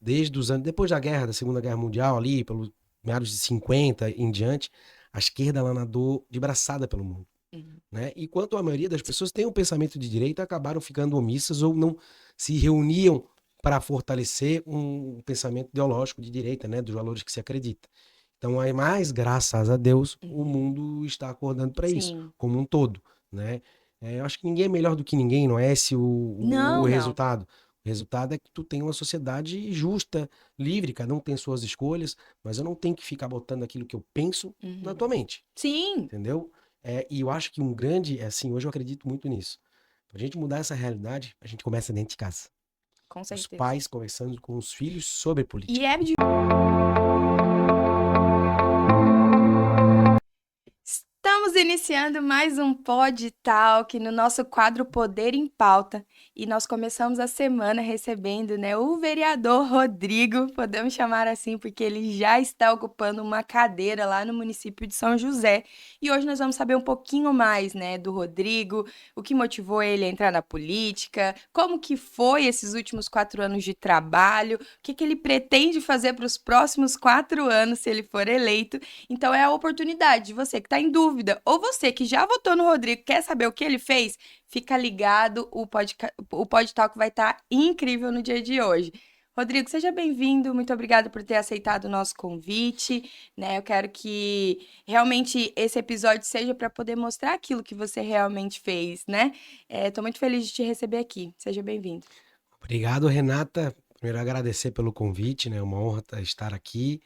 desde os anos, depois da guerra, da Segunda Guerra Mundial, ali, pelos meados de 50 em diante, a esquerda ela nadou de braçada pelo mundo. Uhum. Né? Enquanto a maioria das pessoas tem um pensamento de direita, acabaram ficando omissas ou não se reuniam para fortalecer um pensamento ideológico de direita, né? Dos valores que se acredita. Então, aí, mais graças a Deus, o Uhum. mundo está acordando para isso, Sim. como um todo, né? Eu acho que ninguém é melhor do que ninguém, não é esse o Não, não. resultado. O resultado é que tu tem uma sociedade justa, livre, cada um tem suas escolhas, mas eu não tenho que ficar botando aquilo que eu penso na Uhum. tua mente, Sim, entendeu? E eu acho que um grande, assim, hoje eu acredito muito nisso. Pra gente mudar essa realidade, a gente começa dentro de casa. com Os certeza. pais conversando com os filhos sobre E política. é de Estamos iniciando mais um Pod Talk no nosso quadro Poder em Pauta. E nós começamos a semana recebendo, né, o vereador Rodrigo, podemos chamar assim, porque ele já está ocupando uma cadeira lá no município de São José. E hoje nós vamos saber um pouquinho mais, né, do Rodrigo, o que motivou ele a entrar na política, como que foi esses últimos 4 anos de trabalho, o que que ele pretende fazer para os próximos 4 anos, se ele for eleito. Então é a oportunidade de você que está em dúvida, ou você que já votou no Rodrigo, quer saber o que ele fez, fica ligado, o Pod Talk vai estar incrível no dia de hoje. Rodrigo, seja bem-vindo, muito obrigada por ter aceitado o nosso convite, né? Eu quero que realmente esse episódio seja para poder mostrar aquilo que você realmente fez, né? Estou muito feliz de te receber aqui, seja bem-vindo. Obrigado, Renata. Primeiro, agradecer pelo convite, né? É uma honra estar aqui.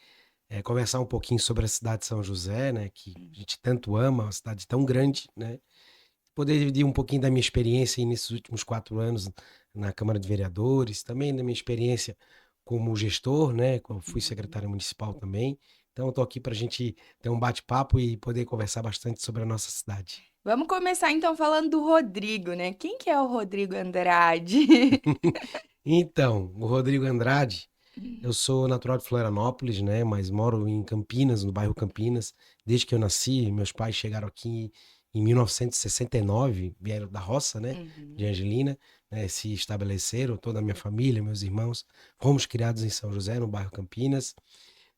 Conversar um pouquinho sobre a cidade de São José, né? Que a gente tanto ama, uma cidade tão grande, né? Poder dividir um pouquinho da minha experiência aí nesses últimos 4 anos na Câmara de Vereadores, também da minha experiência como gestor, né? Quando fui secretário municipal também. Então, estou aqui para a gente ter um bate-papo e poder conversar bastante sobre a nossa cidade. Vamos começar então falando do Rodrigo, né? Quem que é o Rodrigo Andrade? Então, o Rodrigo Andrade, eu sou natural de Florianópolis, né? Mas moro em Campinas, no bairro Campinas, desde que eu nasci. Meus pais chegaram aqui em 1969, vieram da roça, né? De Uhum. Angelina, né? Se estabeleceram, toda a minha família, meus irmãos. Fomos criados em São José, no bairro Campinas.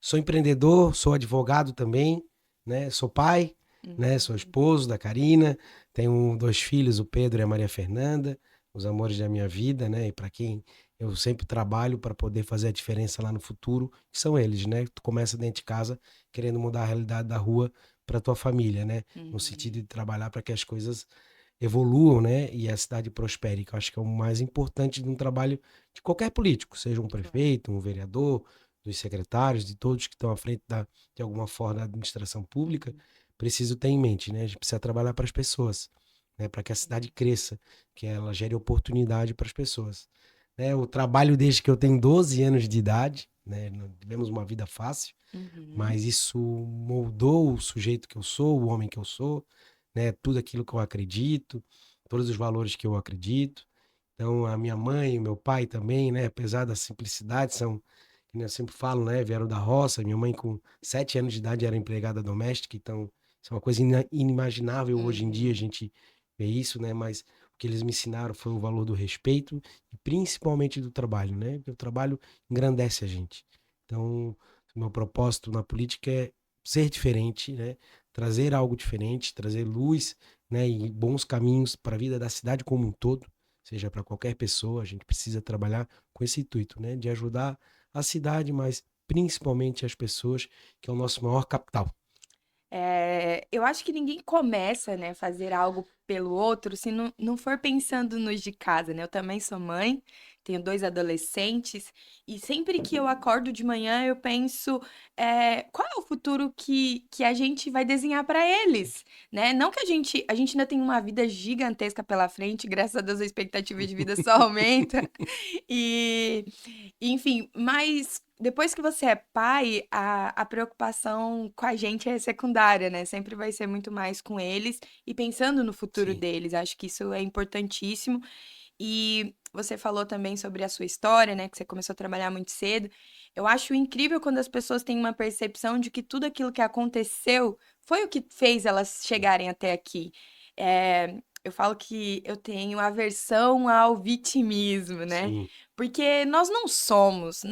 Sou empreendedor, sou advogado também, né? Sou pai, né? Sou Uhum. esposo da Karina, tenho 2 filhos, o Pedro e a Maria Fernanda, os amores da minha vida, né? E para quem eu sempre trabalho para poder fazer a diferença lá no futuro, que são eles, né? Tu começa dentro de casa querendo mudar a realidade da rua para tua família, né? No Uhum. sentido de trabalhar para que as coisas evoluam, né? E a cidade prospere, que eu acho que é o mais importante de um trabalho de qualquer político, seja um Claro. prefeito, um vereador, dos secretários, de todos que estão à frente de alguma forma da administração pública, Uhum. preciso ter em mente, né? A gente precisa trabalhar para as pessoas, né? Para que a cidade cresça, que ela gere oportunidade para as pessoas. Né? Eu trabalho desde que eu tenho 12 anos de idade, né? Não tivemos uma vida fácil, Uhum. mas isso moldou o sujeito que eu sou, o homem que eu sou, né? Tudo aquilo que eu acredito, todos os valores que eu acredito. Então, a minha mãe e o meu pai também, né? Apesar da simplicidade, são, que nem eu sempre falo, né? Vieram da roça. Minha mãe, com 7 anos de idade, era empregada doméstica. Então, isso é uma coisa inimaginável hoje em dia a Uhum. gente ver isso, né? Mas o que eles me ensinaram foi o valor do respeito e principalmente do trabalho, né? Porque o trabalho engrandece a gente. Então, o meu propósito na política é ser diferente, né? Trazer algo diferente, trazer luz, né? E bons caminhos para a vida da cidade como um todo, seja para qualquer pessoa. A gente precisa trabalhar com esse intuito, né? De ajudar a cidade, mas principalmente as pessoas, que é o nosso maior capital. Eu acho que ninguém começa, né, fazer algo pelo outro se não for pensando nos de casa, né? Eu também sou mãe, tenho 2 adolescentes, e sempre que eu acordo de manhã eu penso, qual é o futuro que a gente vai desenhar para eles, né? Não que a gente ainda tem uma vida gigantesca pela frente, graças a Deus a expectativa de vida só aumenta, e enfim, mas depois que você é pai, a preocupação com a gente é secundária, né? Sempre vai ser muito mais com eles e pensando no futuro Sim. deles. Acho que isso é importantíssimo. E você falou também sobre a sua história, né? Que você começou a trabalhar muito cedo. Eu acho incrível quando as pessoas têm uma percepção de que tudo aquilo que aconteceu foi o que fez elas chegarem até aqui. Eu falo que eu tenho aversão ao vitimismo, né? Sim. Porque nós não somos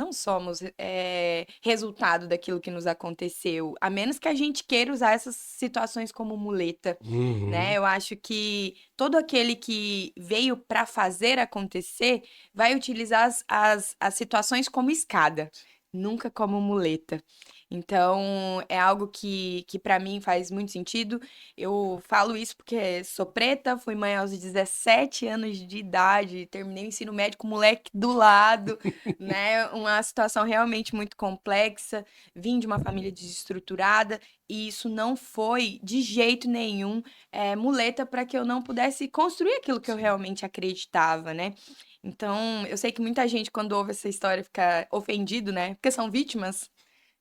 resultado daquilo que nos aconteceu, a menos que a gente queira usar essas situações como muleta, né? Uhum. Eu acho que todo aquele que veio para fazer acontecer vai utilizar as situações como escada, nunca como muleta. Então, é algo que para mim faz muito sentido. Eu falo isso porque sou preta, fui mãe aos 17 anos de idade, terminei o ensino médio com o moleque do lado, né? Uma situação realmente muito complexa. Vim de uma família desestruturada e isso não foi de jeito nenhum muleta para que eu não pudesse construir aquilo que eu Sim. realmente acreditava, né? Então, eu sei que muita gente, quando ouve essa história, fica ofendido, né? Porque são vítimas,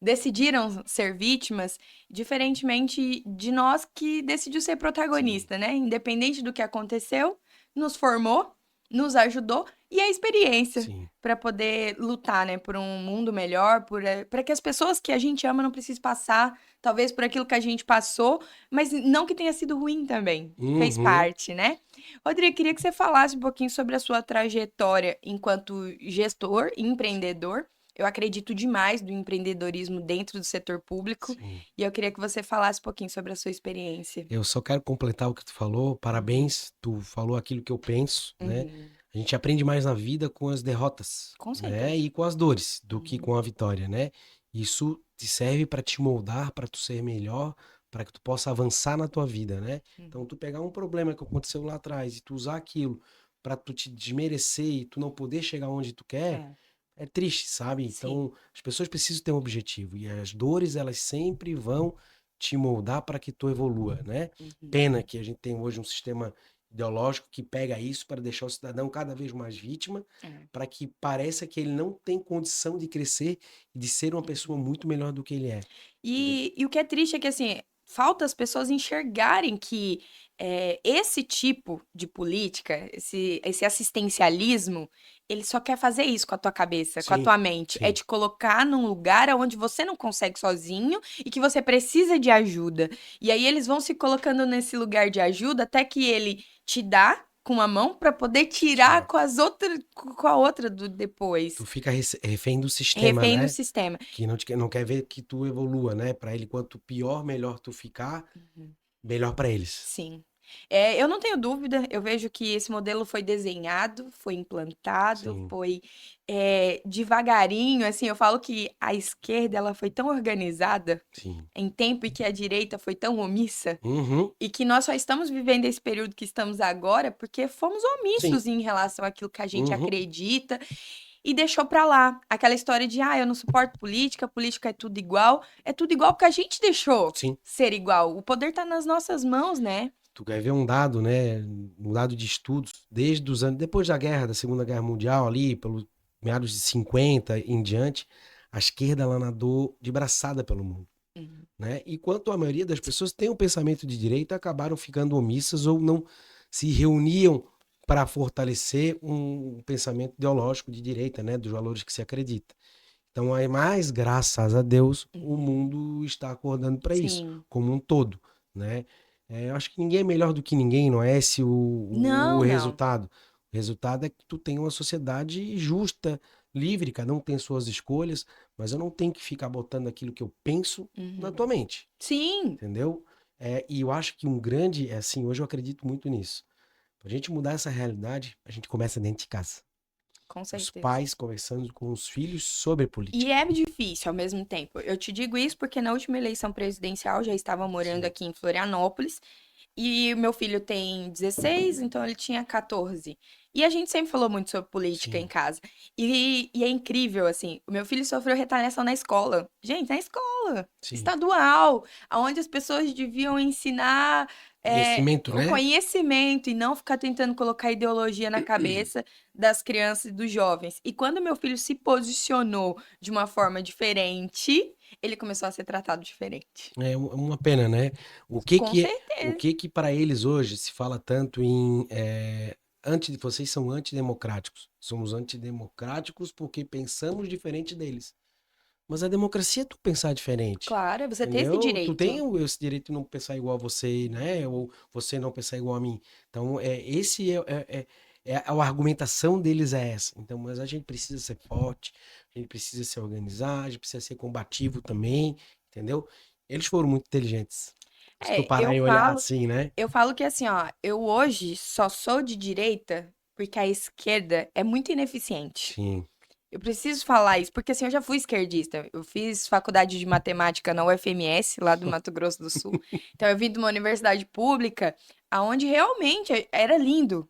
decidiram ser vítimas, diferentemente de nós que decidiu ser Sim. protagonista, né? Independente do que aconteceu, nos formou, nos ajudou e a experiência Sim. para poder lutar, né, por um mundo melhor, para que as pessoas que a gente ama não precisem passar, talvez por aquilo que a gente passou, mas não que tenha sido ruim também. Fez Uhum. parte, né? Rodrigo, queria que você falasse um pouquinho sobre a sua trajetória enquanto gestor, empreendedor. Eu acredito demais do empreendedorismo dentro do setor público Sim. e eu queria que você falasse um pouquinho sobre a sua experiência. Eu só quero completar o que tu falou. Uhum, Parabéns, tu falou aquilo que eu penso, né? uhum, A gente aprende mais na vida com as derrotas, com né? certeza. E com as dores do que Uhum, com a vitória, né? Isso te serve para te moldar, para tu ser melhor, para que tu possa avançar na tua vida, né? Então, uhum. tu pegar um problema que aconteceu lá atrás e tu usar aquilo para tu te desmerecer e tu não poder chegar onde tu quer, É, é triste, sabe? sim. Então, as pessoas precisam ter um objetivo e as dores, elas sempre vão te moldar para que tu evolua, né? Uhum, Pena que a gente tem hoje um sistema ideológico que pega isso para deixar o cidadão cada vez mais vítima, é. para que pareça que ele não tem condição de crescer e de ser uma pessoa Uhum. muito melhor do que ele é. Entendeu? E o que é triste é que, assim, falta as pessoas enxergarem que esse tipo de política, esse assistencialismo, ele só quer fazer isso com a tua cabeça, com a Sim, tua mente. É sim, te colocar num lugar onde você não consegue sozinho e que você precisa de ajuda. E aí eles vão se colocando nesse lugar de ajuda até que ele te dá com uma mão para poder tirar tirar. com as outras, com a outra do Tu depois. fica refém do sistema, Refém do né? sistema. Que não quer ver que tu evolua, né? Para ele, quanto pior, melhor tu ficar, melhor para eles. Sim. Eu não tenho dúvida, eu vejo que esse modelo foi desenhado, foi implantado, Sim, foi devagarinho, assim, eu falo que a esquerda ela foi tão organizada sim. em tempo e que a direita foi tão omissa, Uhum, e que nós só estamos vivendo esse período que estamos agora porque fomos sim. omissos em relação àquilo que a gente Uhum, acredita e deixou pra lá. Aquela história de, eu não suporto política, política é tudo igual porque a gente deixou sim. ser igual. O poder tá nas nossas mãos, né? Tu quer ver um dado, né? Um dado de estudos, desde os anos, depois da guerra, da Segunda Guerra Mundial, ali, pelo meados de 50 em diante, a esquerda ela nadou de braçada pelo mundo, Uhum. né? Enquanto a maioria das pessoas tem um pensamento de direita, acabaram ficando omissas ou não se reuniam para fortalecer um pensamento ideológico de direita, né? Dos valores que se acredita. Então, aí, mais graças a Deus, o Uhum. mundo está acordando para isso, Sim. como um todo, né? Eu acho que ninguém é melhor do que ninguém, não é esse o Não, não. resultado. O resultado é que tu tem uma sociedade justa, livre, cada um tem suas escolhas, mas eu não tenho que ficar botando aquilo que eu penso na tua Uhum. mente, Sim, entendeu? E eu acho que um grande, assim, hoje eu acredito muito nisso. Pra gente mudar essa realidade, a gente começa dentro de casa. com Os certeza. pais conversando com os filhos sobre E política. é difícil ao mesmo tempo. Eu te digo isso porque na última eleição presidencial já estava morando Sim, aqui em Florianópolis e o meu filho tem 16, então ele tinha 14. E a gente sempre falou muito sobre política em sim. casa. E é incrível, assim, o meu filho sofreu retaliação na escola. Gente, na escola, Sim. estadual, onde as pessoas deviam ensinar Conhecimento, o né? conhecimento e não ficar tentando colocar ideologia na cabeça das crianças e dos jovens. E quando meu filho se posicionou de uma forma diferente, ele começou a ser tratado diferente. É uma pena, né? Com O certeza. que para eles hoje se fala tanto em vocês são antidemocráticos. Somos antidemocráticos porque pensamos diferente deles. Mas a democracia é tu pensar diferente. Claro, é você ter esse Entendeu? Tu tem direito. esse direito de não pensar igual a você, né? Ou você não pensar igual a mim. Então, esse a argumentação deles é essa. Então, mas a gente precisa ser forte, a gente precisa se organizar, a gente precisa ser combativo também, entendeu? Eles foram muito inteligentes. Se tu É, parar e olhar assim, né? eu falo que assim, ó, eu hoje só sou de direita porque a esquerda é muito ineficiente. Sim. Eu preciso falar isso, porque assim, eu já fui esquerdista. Eu fiz faculdade de matemática na UFMS, lá do Mato Grosso do Sul. Então, eu vim de uma universidade pública, aonde realmente era lindo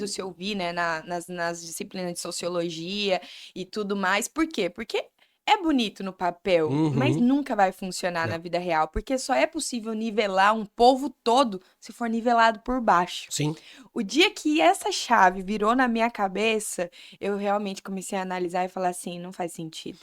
se ouvir, né, nas disciplinas de sociologia e tudo mais. Por quê? Porque é bonito no papel, mas Uhum. nunca vai funcionar na Não. vida real, porque só é possível nivelar um povo todo se for nivelado por baixo. Sim. O dia que essa chave virou na minha cabeça, eu realmente comecei a analisar e falar assim, não faz sentido.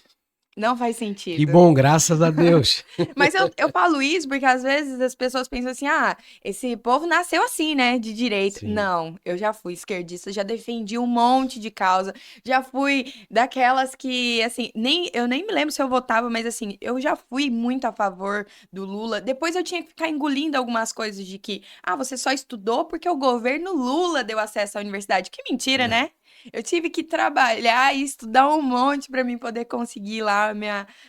Não faz Que sentido. bom, graças a Deus. Mas eu falo isso porque às vezes as pessoas pensam assim, ah, esse povo nasceu assim, né, de direita. Sim. Não, eu já fui esquerdista, já defendi um monte de causa, já fui daquelas que, assim, eu nem me lembro se eu votava, mas assim, eu já fui muito a favor do Lula. Depois eu tinha que ficar engolindo algumas coisas de que, ah, você só estudou porque o governo Lula deu acesso à universidade. Que mentira, É. né? Eu tive que trabalhar e estudar um monte para mim poder conseguir lá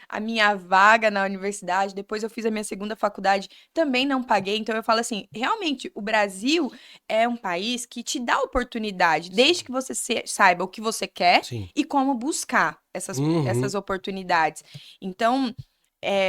a minha vaga na universidade. Depois eu fiz a minha segunda faculdade, também não paguei. Então eu falo assim, realmente, o Brasil é um país que te dá oportunidade, desde Sim. que você saiba o que você quer Sim. e como buscar Uhum. essas oportunidades. Então,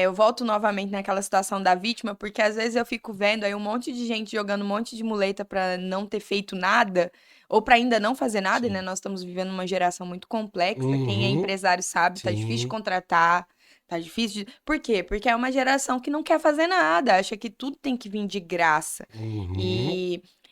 eu volto novamente naquela situação da vítima, porque às vezes eu fico vendo aí um monte de gente jogando um monte de muleta para não ter feito nada, ou para ainda não fazer nada, né? Sim. Nós estamos vivendo uma geração muito complexa. Quem é Uhum. empresário sabe, tá difícil de Sim. contratar, tá difícil de... Por quê? Porque é uma geração que não quer fazer nada, acha que tudo tem que vir de graça. Uhum.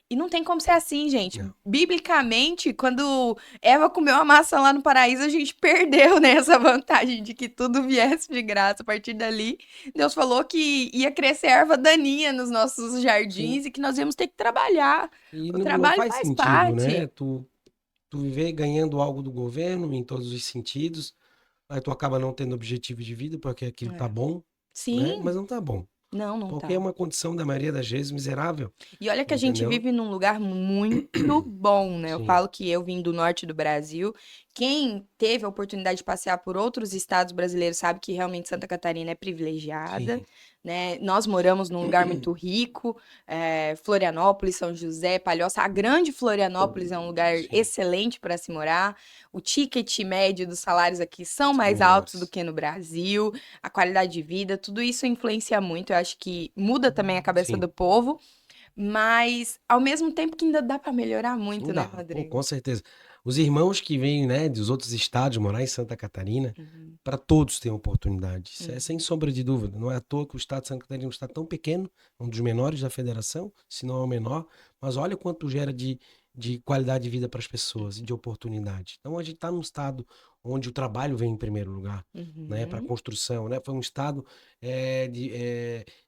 E não tem como ser assim, gente. Não. Biblicamente, quando Eva comeu a maçã lá no paraíso, a gente perdeu, né, essa vantagem de que tudo viesse de graça. A partir dali, Deus falou que ia crescer erva daninha nos nossos Sim. jardins e que nós íamos ter que trabalhar. E O não trabalho faz faz sentido, parte. né? Tu viver ganhando algo do governo em todos os sentidos, aí tu acaba não tendo objetivo de vida porque aquilo tá É. bom, né? Sim, Mas não tá bom. não, não Porque é tá. uma condição da maioria das vezes miserável, E olha que a gente entendeu? vive num lugar muito bom, né? Eu Sim, falo que eu vim do norte do Brasil. Quem teve a oportunidade de passear por outros estados brasileiros sabe que realmente Santa Catarina é privilegiada, sim. né? Nós moramos num lugar muito rico, Florianópolis, São José, Palhoça. A grande Florianópolis é um lugar Sim, excelente para se morar. O ticket médio dos salários aqui são são mais altos do melhores. que no Brasil. A qualidade de vida, tudo isso influencia muito. Eu acho que muda também a cabeça Sim, do povo. Mas, ao mesmo tempo que ainda dá pra melhorar muito, não né, dá. Pô, Rodrigo? com certeza. Os irmãos que vêm, né, dos outros estados morar em Santa Catarina, Uhum, para todos têm oportunidade. Isso é sem uhum. sombra de dúvida. Não é à toa que o estado de Santa Catarina é um estado tão pequeno, um dos menores da federação, se não é o menor, mas olha quanto gera de qualidade de vida para as pessoas e de oportunidade. Então a gente está num estado onde o trabalho vem em primeiro lugar, né, para a Uhum. construção, né? Foi um estado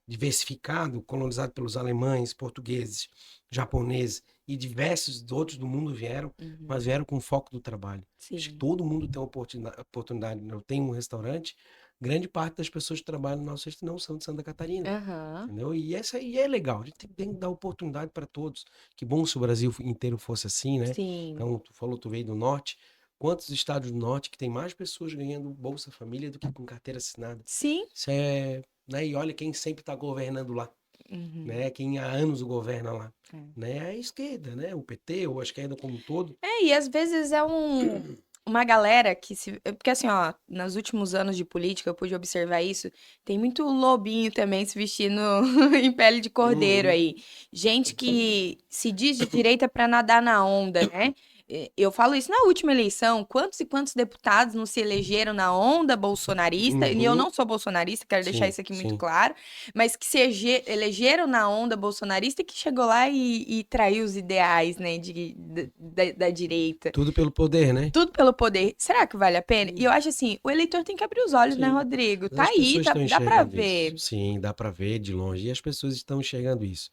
diversificado, colonizado pelos alemães, portugueses, japoneses e diversos outros do mundo vieram, mas Uhum. vieram com foco do trabalho. Acho que Sim. todo mundo tem oportunidade. Eu tenho um restaurante, grande parte das pessoas que trabalham no nosso restaurante não são de Santa Catarina. Aham. Entendeu? E essa aí é legal, a gente tem que dar oportunidade para todos. Que bom se o Brasil inteiro fosse assim, né? Sim. Então, tu falou, tu veio do norte. Quantos estados do norte que tem mais pessoas ganhando Bolsa Família do que com carteira assinada? Sim. Isso é, né? E olha quem sempre está governando lá, Uhum. né? Quem há anos governa lá, É. né? É a esquerda, né? O PT ou a esquerda como um todo. E às vezes é uma galera que se. Porque assim, ó, nos últimos anos de política eu pude observar isso. Tem muito lobinho também se vestindo em pele de cordeiro Uhum. aí. Gente que se diz de direita pra nadar na onda, né? Eu falo isso na última eleição. Quantos e quantos deputados não se elegeram na onda bolsonarista? E eu Uhum. não sou bolsonarista, quero deixar Sim, isso aqui muito sim. claro. Mas que se elegeram na onda bolsonarista e que chegou lá e traiu os ideais, né, da direita. Tudo pelo poder, né? Tudo pelo poder. Será que vale a pena? E eu acho assim, o eleitor tem que abrir os olhos, né, Sim. Rodrigo? Mas Tá as aí, pessoas estão dá pra enxergando isso. ver. Sim, dá para ver de longe. E as pessoas estão enxergando isso.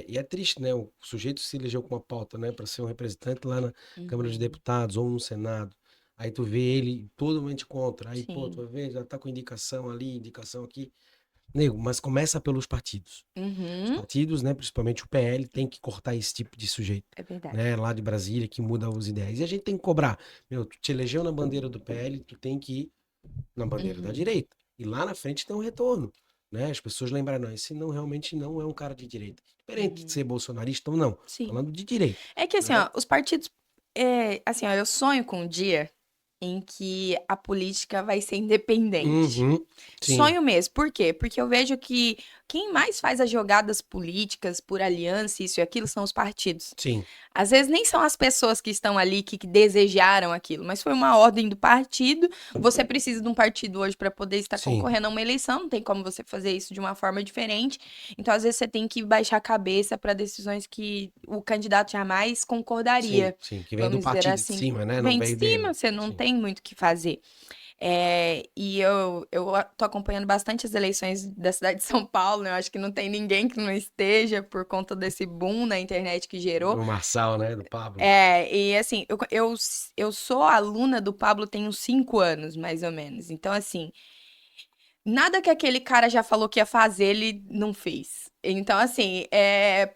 E é triste, né? O sujeito se elegeu com uma pauta, né? Para ser um representante lá na Câmara de Uhum, Deputados ou no Senado. Aí tu vê ele totalmente contra. Aí, pô, tu sim. vai ver, já tá com indicação ali, indicação aqui. Nego, mas começa pelos partidos. Os Uhum, partidos, né, principalmente o PL, tem que cortar esse tipo de sujeito, é verdade. né, lá de Brasília, que muda os ideais. E a gente tem que cobrar. Meu, tu te elegeu na bandeira do PL, tu tem que ir na bandeira da Uhum, direita. E lá na frente tem um retorno, né? As pessoas lembrarão, esse não realmente não é um cara de direita. Diferente de uhum. ser bolsonarista ou não, Sim. falando de direita, É que assim, né? ó, os partidos. Assim, ó, eu sonho com um dia em que a política vai ser independente. Uhum, sim, Sonho mesmo. Por quê? Porque eu vejo que quem mais faz as jogadas políticas por aliança, isso e aquilo, são os partidos. sim, Às vezes nem são as pessoas que estão ali que desejaram aquilo, mas foi uma ordem do partido. Você precisa de um partido hoje para poder estar sim, concorrendo a uma eleição, não tem como você fazer isso de uma forma diferente. Então, às vezes, você tem que baixar a cabeça para decisões que o candidato jamais sim, concordaria. sim, que vem do Vamos dizer partido de assim. cima, né? Não Vem de veio cima, dele. você não Sim, tem muito o que fazer. E eu tô acompanhando bastante as eleições da cidade de São Paulo, né? Eu acho que não tem ninguém que não esteja por conta desse boom na internet que gerou. do Marçal, né? Do Pablo. E assim, eu sou aluna do Pablo tem uns 5 anos, mais ou menos. Então, assim, nada que aquele cara já falou que ia fazer, ele não fez. Então, assim,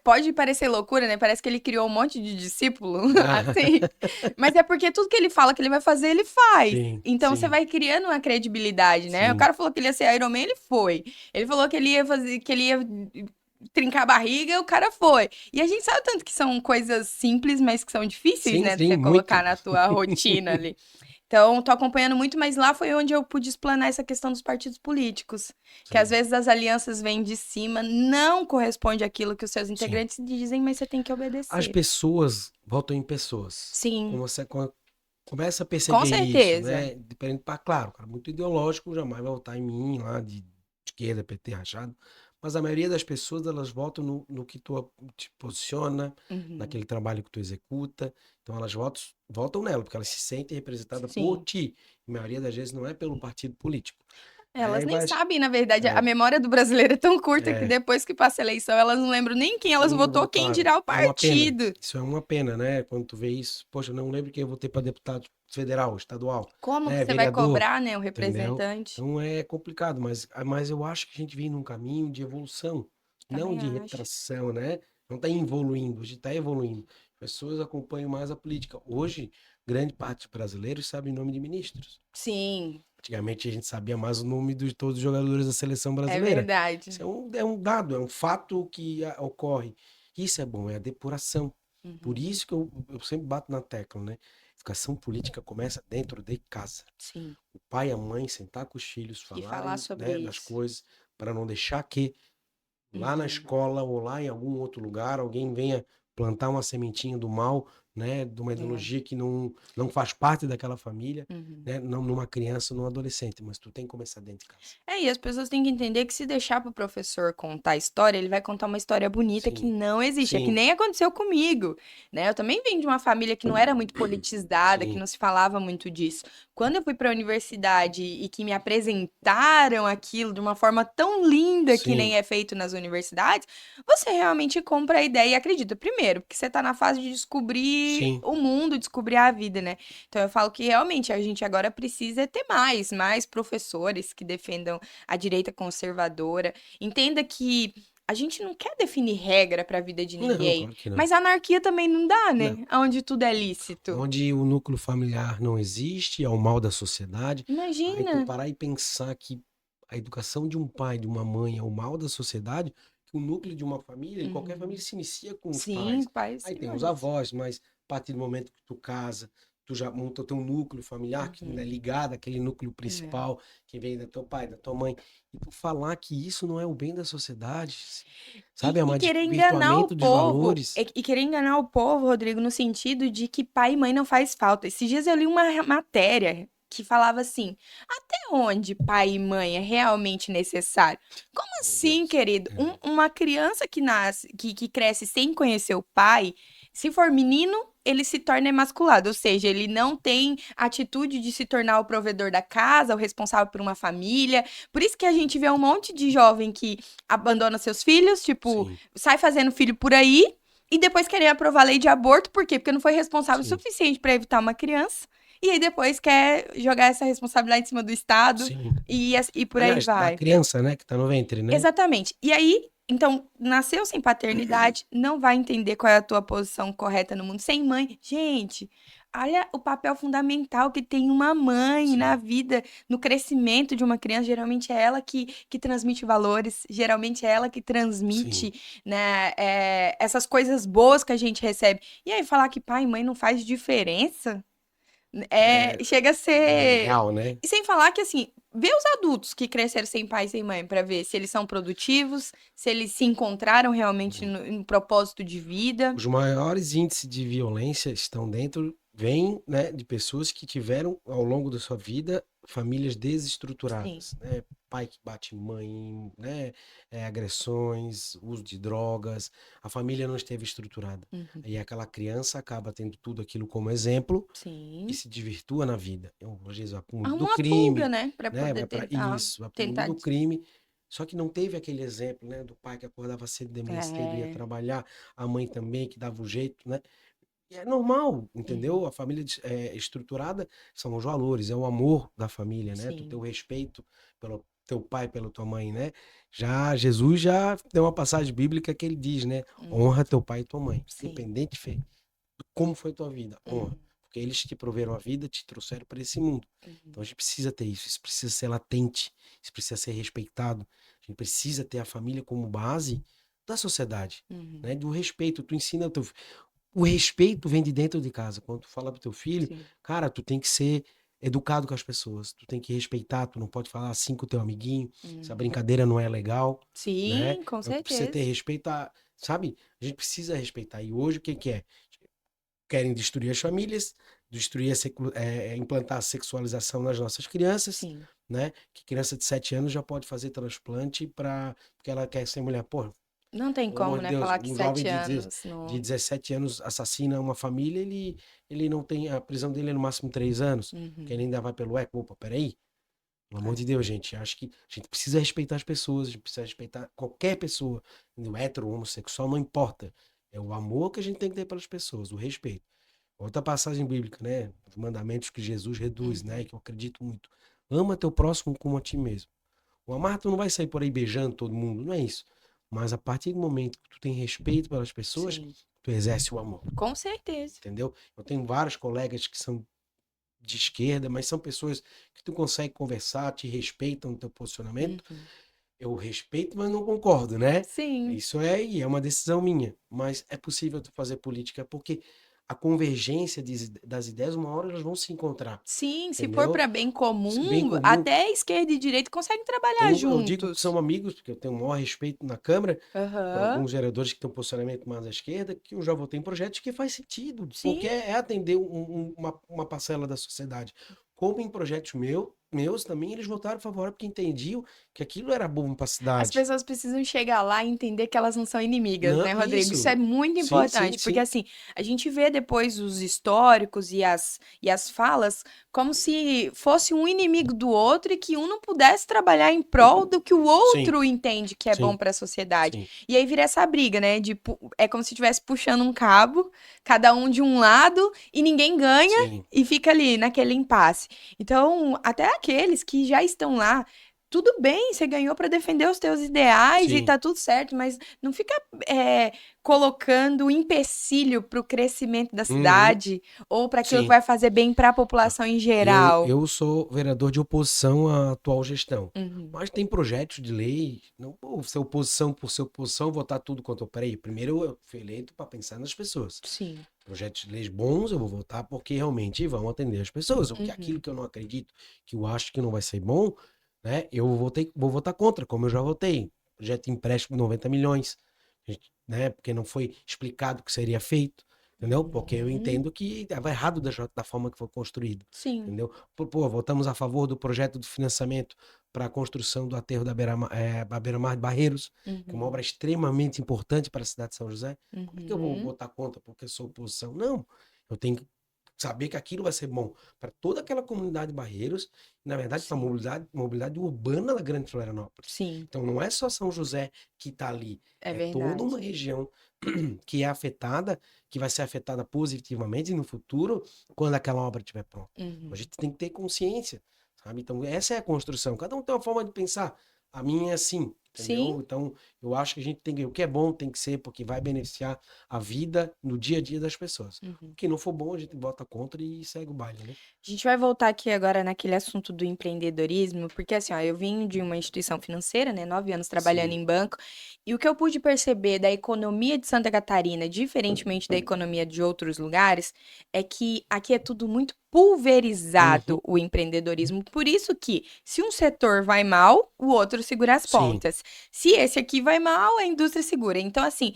pode parecer loucura, né? Parece que ele criou um monte de discípulo, Ah, assim. Mas é porque tudo que ele fala que ele vai fazer, ele faz. sim, Então, você sim, vai criando uma credibilidade, né? O sim, cara falou que ele ia ser Iron Man, ele foi. Ele falou que ele ia fazer, que ele ia trincar a barriga, o cara foi. E a gente sabe tanto que são coisas simples, mas que são difíceis, sim, né? De sim, você colocar muito. na tua rotina ali. Então, tô acompanhando muito, mas lá foi onde eu pude explanar essa questão dos partidos políticos. Que às Sim, vezes as alianças vêm de cima, não corresponde àquilo que os seus sim. integrantes dizem, mas você tem que As obedecer. pessoas votam em pessoas. Sim, Como você começa a com perceber isso, certeza. né? Diferente para, claro, cara, muito ideológico, jamais vai votar em mim lá de esquerda, PT, rachado. Mas a maioria das pessoas, elas votam no que tu te posiciona, Uhum. naquele trabalho que tu executa. Então elas votam nela, porque elas se sentem representadas por Sim. ti. E a maioria das vezes não é pelo partido político. Elas Aí nem vai, sabem, na verdade, a é, memória do brasileiro é tão curta que é, depois que passa a eleição, elas não lembram nem quem elas Quem votou, quem votaram. dirá o É uma pena. partido. Isso é uma pena, né? Quando tu vê isso, poxa, eu não lembro quem eu votei para deputado federal, estadual, Como que né? você vai Vereador, cobrar, né, o entendeu? representante? Então é complicado, mas eu acho que a gente vem num caminho de evolução, não Também de acho. retração, né? Não está evoluindo, a gente está evoluindo. As pessoas acompanham mais a política. Hoje, grande parte dos brasileiros sabe o nome de ministros. Sim, Antigamente a gente sabia mais o nome de todos os jogadores da seleção é brasileira. verdade. Isso é um dado, é um fato que ocorre. Isso é bom, é a depuração. Por Uhum. isso que eu sempre bato na tecla, né? Educação política começa dentro de casa. Sim. O pai e a mãe sentar com os filhos, E falar falarem, sobre né, das isso. coisas, para não deixar que lá na Uhum. escola ou lá em algum outro lugar alguém venha plantar uma sementinha do mal, né, de uma É. ideologia que não faz parte daquela família, Uhum. né, não numa criança, num adolescente, mas tu tem que começar dentro de casa. E as pessoas têm que entender que se deixar para o professor contar a história, ele vai contar uma história bonita que Sim, não existe. É que sim, nem aconteceu comigo, né? Eu também vim de uma família que não era muito politizada, que sim, não se falava muito disso. Quando eu fui para a universidade e que me apresentaram aquilo de uma forma tão linda que sim, nem é feito nas universidades, você realmente compra a ideia e acredita. Primeiro, porque você está na fase de descobrir sim, o mundo, descobrir a vida, né? Então eu falo que realmente a gente agora precisa ter mais professores que defendam a direita conservadora. Entenda que a gente não quer definir regra para a vida de não, ninguém, claro que não, mas a anarquia também não dá, não. né? Onde tudo é lícito. Onde o núcleo familiar não existe, é o mal da sociedade, aí tu Imagina. parar e pensar que a educação de um pai, de uma mãe é o mal da sociedade, que o núcleo de uma família, em qualquer Uhum. família, se inicia com os Sim, pais. pais Aí e tem os mães. avós, mas a partir do momento que tu casa, tu já monta o teu núcleo familiar, que é Uhum. ligado àquele núcleo É. principal, que vem do teu pai, da tua mãe. E tu falar que isso não é o bem da sociedade, sabe? É E um querer enganar o desvirtuamento dos povo, valores. e querer enganar o povo, Rodrigo, no sentido de que pai e mãe não faz falta. Esses dias eu li uma matéria que falava assim: até onde pai e mãe é realmente necessário? Como Meu assim, Deus. querido? É. Uma criança que nasce, que cresce sem conhecer o pai, se for menino, ele se torna emasculado, ou seja, ele não tem atitude de se tornar o provedor da casa, o responsável por uma família. Por isso que a gente vê um monte de jovem que abandona seus filhos, tipo, Sim, sai fazendo filho por aí e depois querer aprovar a lei de aborto, por quê? Porque não foi responsável o sim. suficiente para evitar uma criança. e aí depois quer jogar essa responsabilidade em cima do Estado Sim. e por aí Aliás, da vai. criança, né, que tá no ventre, né? Exatamente. E aí, então, nasceu sem paternidade, não vai entender qual é a tua posição correta no mundo. Sem mãe, gente, olha o papel fundamental que tem uma mãe na Sim, vida, no crescimento de uma criança. Geralmente é ela que transmite valores, geralmente é ela que sim. transmite, né, essas coisas boas que a gente recebe. E aí, falar que pai e mãe não faz diferença? É, Chega a não é ser. real, né? E sem falar que, assim, vê os adultos que cresceram sem pai e sem mãe pra ver se eles são produtivos, se eles se encontraram realmente no propósito de vida. Os maiores índices de violência estão dentro, vêm, né, de pessoas que tiveram, ao longo da sua vida, famílias Sim. desestruturadas, né? Pai que bate mãe, né? Agressões, uso de drogas, a família não esteve estruturada. Uhum. E aquela criança acaba tendo tudo aquilo como exemplo e Sim. se desvirtua na vida. Às vezes vai para o mundo do Arruma uma fuga, crime, né? Pra né? poder Vai para tentar. isso, vai para o mundo Tentar. do crime. Só que não teve aquele exemplo, né, do pai que acordava cedo de manhã cedo, ia É. trabalhar, a mãe também que dava o jeito, né? E é normal, Uhum. entendeu? A família estruturada são os valores, é o amor da família, né? Tu ter o Sim. respeito pelo teu pai, pela tua mãe, né? Já Jesus já tem uma passagem bíblica que ele diz, né? Uhum. Honra teu pai e tua mãe, Sim. independente, Fê, de como foi tua vida, honra. Uhum. Porque eles te proveram a vida, te trouxeram para esse mundo. Uhum. Então a gente precisa ter isso, isso precisa ser latente, isso precisa ser respeitado. A gente precisa ter a família como base da sociedade, Uhum. né? Do respeito. Tu ensina o respeito vem de dentro de casa. Quando tu fala pro teu filho, Sim. cara, tu tem que ser educado com as pessoas. Tu tem que respeitar, tu não pode falar assim com o teu amiguinho. Essa Uhum. brincadeira não é legal, né? Sim, com Então tu precisa ter certeza. respeito sabe? A gente precisa respeitar. E hoje o que que é? Querem destruir as famílias, destruir implantar a sexualização nas nossas crianças, Sim. né? Que criança de 7 anos já pode fazer transplante para porque ela quer ser mulher. Pô, Não tem pelo amor como, de né, Deus, falar que um jovem 7 anos de não. 17 anos assassina uma família, ele não tem, a prisão dele é no máximo 3 anos, que ele Uhum. ainda vai pelo ECA. Opa, peraí, pelo amor de É. Deus, gente, acho que a gente precisa respeitar as pessoas, a gente precisa respeitar qualquer pessoa, hétero, homossexual, não importa. É o amor que a gente tem que ter pelas pessoas, o respeito. Outra passagem bíblica, né? Os mandamentos que Jesus reduz, né? Uhum. Que eu acredito muito. Ama teu próximo como a ti mesmo. O amar, tu não vai sair por aí beijando todo mundo, não é isso. Mas a partir do momento que tu tem respeito pelas pessoas, Sim, tu exerce o amor, com certeza. entendeu? Eu tenho vários colegas que são de esquerda, mas são pessoas que tu consegue conversar, te respeitam no teu posicionamento. Uhum. Eu respeito, mas não concordo, né? Sim. Isso e é uma decisão minha. Mas é possível tu fazer política porque a convergência das ideias, uma hora elas vão se encontrar, Sim, se for entendeu? para bem Bem comum, comum. até esquerda e direita conseguem trabalhar Eu digo que juntos. são amigos, porque eu tenho o maior respeito na Câmara, por Aham. alguns vereadores que têm um posicionamento mais à esquerda, que eu já votei em projetos que faz sentido, Sim, porque é atender uma parcela da sociedade. Como em projetos meus também, eles votaram favorável, porque entendiam que aquilo era bom para a as cidade. pessoas precisam chegar lá e entender que elas não são inimigas, Não, né, Rodrigo? Isso é isso. muito Sim, sim, importante, porque sim. assim, a gente vê depois os históricos e as falas como se fosse um inimigo do outro e que um não pudesse trabalhar em prol do que o Sim, outro entende que é bom sim, para a sociedade. sim, E aí vira essa briga, né? É como se estivesse puxando um cabo, cada um de um lado, e ninguém ganha sim, e fica ali naquele impasse. Então, até aqueles que já estão lá. Tudo bem, você ganhou para defender os teus ideais e sim, tá tudo certo, mas não fica é, colocando empecilho para o crescimento da uhum, cidade ou para aquilo que sim. vai fazer bem para a Ah, população em Eu, geral. eu sou vereador de oposição à atual gestão. Uhum. Mas tem projetos de lei, não vou ser oposição por ser oposição, votar tudo quanto eu. Peraí, primeiro eu fui eleito para pensar nas pessoas. Sim. Projetos de leis bons eu vou votar porque realmente vão atender as pessoas. Aquilo Uhum. que eu não acredito, que eu acho que não vai ser bom, né? Vou votar contra, como eu já votei. Projeto de empréstimo de 90 milhões, né? Porque não foi explicado o que seria feito, entendeu? Porque eu Uhum. entendo que estava errado da forma que foi construído, Sim. entendeu? Votamos a favor do projeto de financiamento para a construção do aterro da Beira-Mar de Barreiros, que é uma Uhum. obra extremamente importante para a cidade de São José. Como é que eu vou Uhum. votar contra porque eu sou oposição? Não, eu tenho que saber que aquilo vai ser bom para toda aquela comunidade de Barreiros, e, na verdade, para a Sim, mobilidade urbana da Grande Florianópolis. sim, Então, não é só São José que está ali, é é toda uma verdade. região que é afetada, que vai ser afetada positivamente no futuro, quando aquela obra estiver pronta. A Uhum. gente tem que ter consciência, sabe? Então, essa é a construção. Cada um tem uma forma de pensar. A minha é assim, Sim, entendeu? Então, eu acho que a gente tem que, o que é bom tem que ser porque vai beneficiar a vida no dia a dia das pessoas. uhum. O que não for bom, a gente bota contra e segue o baile, né? A gente vai voltar aqui agora naquele assunto do empreendedorismo, porque assim, ó, eu vim de uma instituição financeira, né, 9 anos trabalhando Sim. em banco, e o que eu pude perceber da economia de Santa Catarina, diferentemente da economia de outros lugares, é que aqui é tudo muito pulverizado, Uhum. o empreendedorismo. Por isso que, se um setor vai mal, o outro segura as Sim. pontas. Se esse aqui vai mal, a indústria segura. Então, assim,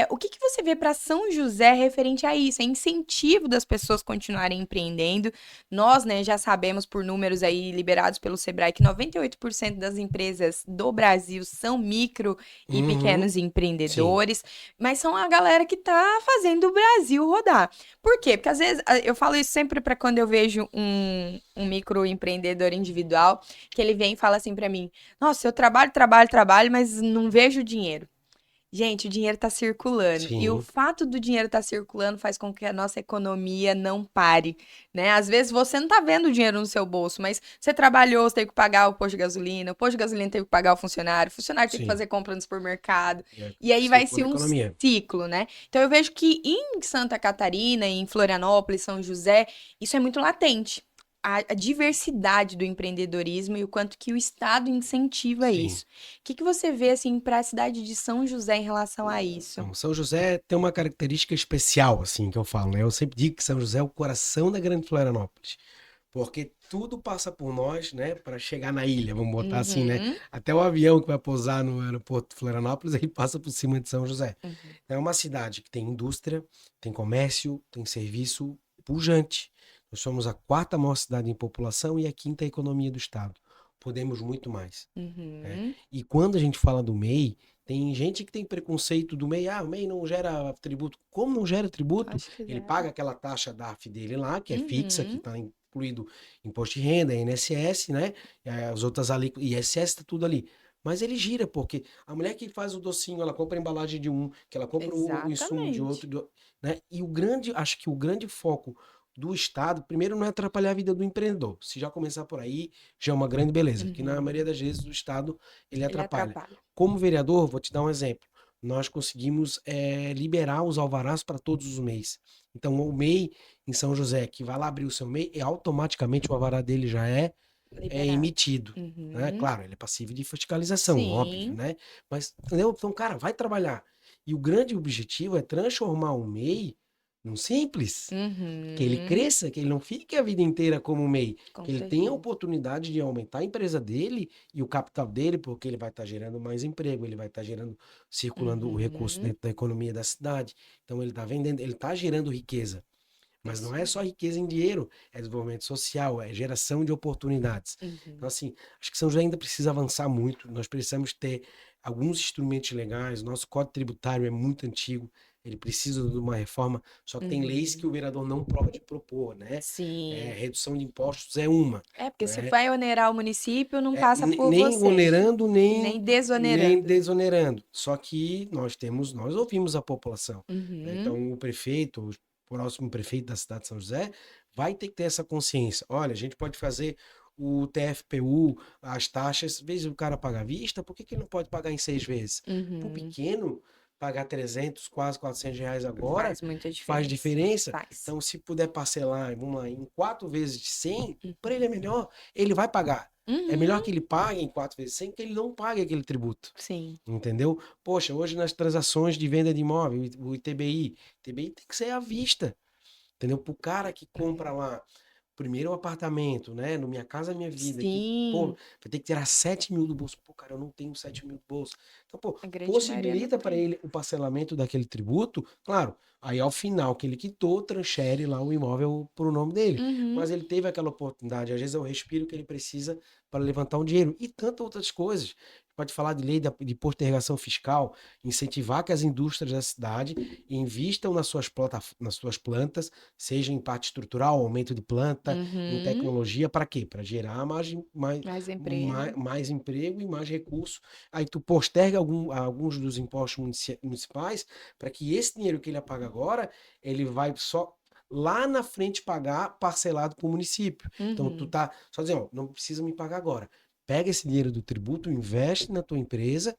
o que que você vê para São José referente a isso? É incentivo das pessoas continuarem empreendendo. Nós, né, já sabemos por números aí liberados pelo Sebrae que 98% das empresas do Brasil são micro e Uhum. pequenos Sim. empreendedores, mas são a galera que tá fazendo o Brasil rodar. Por quê? Porque às vezes eu falo isso sempre para quando eu vejo um microempreendedor individual, que ele vem e fala assim para mim: Nossa, eu trabalho, trabalho, trabalho, mas não vejo dinheiro. Gente, o dinheiro está circulando. E o Sim. fato do dinheiro estar circulando faz com que a nossa economia não pare, né? Às vezes você não está vendo o dinheiro no seu bolso, mas você trabalhou, você teve que pagar o posto de gasolina teve que pagar o funcionário teve que Sim. fazer compra no supermercado. É, E aí vai ser circula a um economia. ciclo, né? Então eu vejo que em Santa Catarina, em Florianópolis, São José, isso é muito latente. A diversidade do empreendedorismo e o quanto que o Estado incentiva Sim. isso. O que que você vê assim para a cidade de São José em relação a isso? Então, São José tem uma característica especial, assim, que eu falo, né? Eu sempre digo que São José é o coração da Grande Florianópolis, porque tudo passa por nós, né, para chegar na ilha, vamos botar assim, né? Uhum, Até o avião que vai pousar no aeroporto de Florianópolis, ele passa por cima de São José. uhum. É uma cidade que tem indústria, tem comércio, tem serviço pujante. Nós somos a quarta maior cidade em população e a quinta economia do estado. Podemos muito mais, né? Uhum. E quando a gente fala do MEI, tem gente que tem preconceito do MEI. Ah, o MEI não gera tributo. Como não gera tributo? Acho que Ele zero. paga aquela taxa DARF dele lá, que é fixa, que Uhum. está incluído imposto de renda, INSS, né? As outras alíquotas, ISS está tudo ali. Mas ele gira, porque a mulher que faz o docinho, ela compra a embalagem de um, que ela compra o insumo de Exatamente. outro, né? E acho que o grande foco do Estado, primeiro, não é atrapalhar a vida do empreendedor. Se já começar por aí, já é uma grande beleza, que na maioria Uhum. das vezes o Estado ele Ele atrapalha. atrapalha. Como vereador, vou te dar um exemplo. Nós conseguimos liberar os alvarás para todos os MEIs. Então, o MEI em São José, que vai lá abrir o seu MEI, automaticamente o alvará dele já é Liberado. emitido. Né? Uhum. Claro, ele é passível de fiscalização, óbvio, Sim. né? Mas, entendeu? Então, cara, vai trabalhar. E o grande objetivo é transformar o MEI num simples, que ele Uhum. cresça, que ele não fique a vida inteira como MEI, Com que ele tenha a certeza. oportunidade de aumentar a empresa dele e o capital dele, porque ele vai estar gerando mais emprego, ele vai estar gerando, circulando o recurso Uhum. dentro da economia da cidade. Então ele está vendendo, ele está gerando riqueza. Mas não Isso é aí. só riqueza em dinheiro, é desenvolvimento social, é geração de oportunidades. Então, Uhum. assim, acho que São José ainda precisa avançar muito. Nós precisamos ter alguns instrumentos legais. Nosso código tributário é muito antigo, ele precisa de uma reforma. Só que tem leis que Uhum. o vereador não pode propor, né? Sim. Redução de impostos é uma, É, porque se né? vai onerar o município, não passa por Nem você. onerando, E nem nem desonerando. desonerando. Só que nós ouvimos a população, né? Uhum. Então, o prefeito, o próximo prefeito da cidade de São José, vai ter que ter essa consciência. Olha, a gente pode fazer o TFPU, as taxas, às vezes o cara paga à vista, por que que ele não pode pagar em 6 vezes? Para o Uhum. pequeno, pagar 300, quase R$ 400 agora, Faz muita faz diferença. diferença. Faz. Então, se puder parcelar, vamos lá, em 4 vezes de 100, para ele é Uhum. melhor, ele vai pagar. É melhor Uhum. que ele pague em 4 vezes 100 que ele não pague aquele tributo. Sim. Entendeu? Poxa, hoje nas transações de venda de imóvel, o ITBI tem que ser à vista. Entendeu? Para o cara que compra lá primeiro o apartamento, né? No Minha Casa Minha Vida, que, pô, Sim. vai ter que tirar 7 mil do bolso. Pô, cara, eu não tenho 7 mil do bolso. Então, pô, A grande maioria não possibilita para tem. ele o parcelamento daquele tributo, claro. Aí ao final que ele quitou, transfere lá o imóvel para o nome dele. Uhum. Mas ele teve aquela oportunidade, às vezes é o respiro que ele precisa para levantar um dinheiro. E tantas outras coisas. pode falar de lei de postergação fiscal, incentivar que as indústrias da cidade invistam nas suas plantas, seja em parte estrutural, aumento de planta, em Uhum. tecnologia, para quê? Para gerar Mais emprego. mais emprego e mais recursos. Aí tu posterga alguns dos impostos municipais para que esse dinheiro que ele paga agora, ele vai só lá na frente pagar parcelado para o município. Então tu Uhum. tá só dizendo, ó, não precisa me pagar agora. Pega esse dinheiro do tributo, investe na tua empresa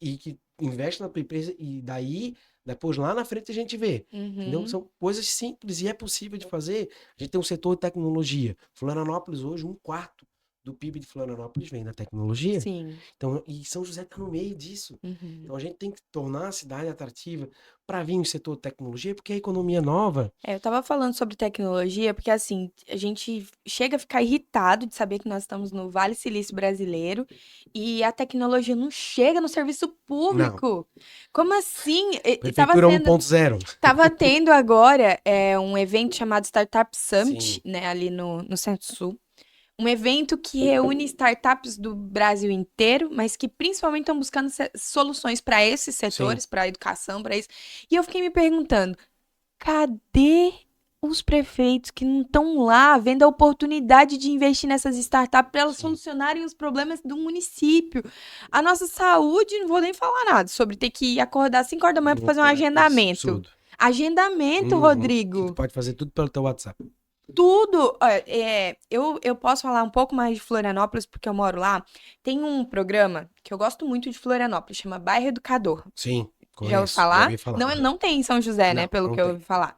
e que investe na tua empresa e daí depois lá na frente a gente vê. Entendeu? Uhum. São coisas simples e é possível de fazer. A gente tem um setor de tecnologia. Florianópolis hoje, um quarto do PIB de Florianópolis vem da tecnologia. Sim. Então, e São José está no meio disso. Uhum. Então a gente tem que tornar a cidade atrativa para vir o setor de tecnologia, porque a economia nova. Eu tava falando sobre tecnologia porque, assim, a gente chega a ficar irritado de saber que nós estamos no Vale Silício brasileiro e a tecnologia não chega no serviço Não. público. Como assim? Prefeitura 1.0. Tava tendo agora um evento chamado Startup Summit, Sim, né, ali no Centro-Sul. Um evento que reúne startups do Brasil inteiro, mas que principalmente estão buscando soluções para esses sim. setores, para a educação, para isso. E eu fiquei me perguntando, cadê os prefeitos que não estão lá vendo a oportunidade de investir nessas startups para elas Sim. solucionarem os problemas do município? A nossa saúde, não vou nem falar nada sobre ter que acordar às 5 horas da manhã para fazer um Isso, agendamento. absurdo. Agendamento, Uhum. Que tu Rodrigo. pode fazer tudo pelo teu WhatsApp. Tudo. Olha, eu posso falar um pouco mais de Florianópolis, porque eu moro lá. Tem um programa que eu gosto muito de Florianópolis, chama Bairro Educador. Sim, Já ouviu conheço. Já falar? ouvi falar. Não, Aham. não tem em São José, né? Não, Pelo não que eu tem. ouvi falar.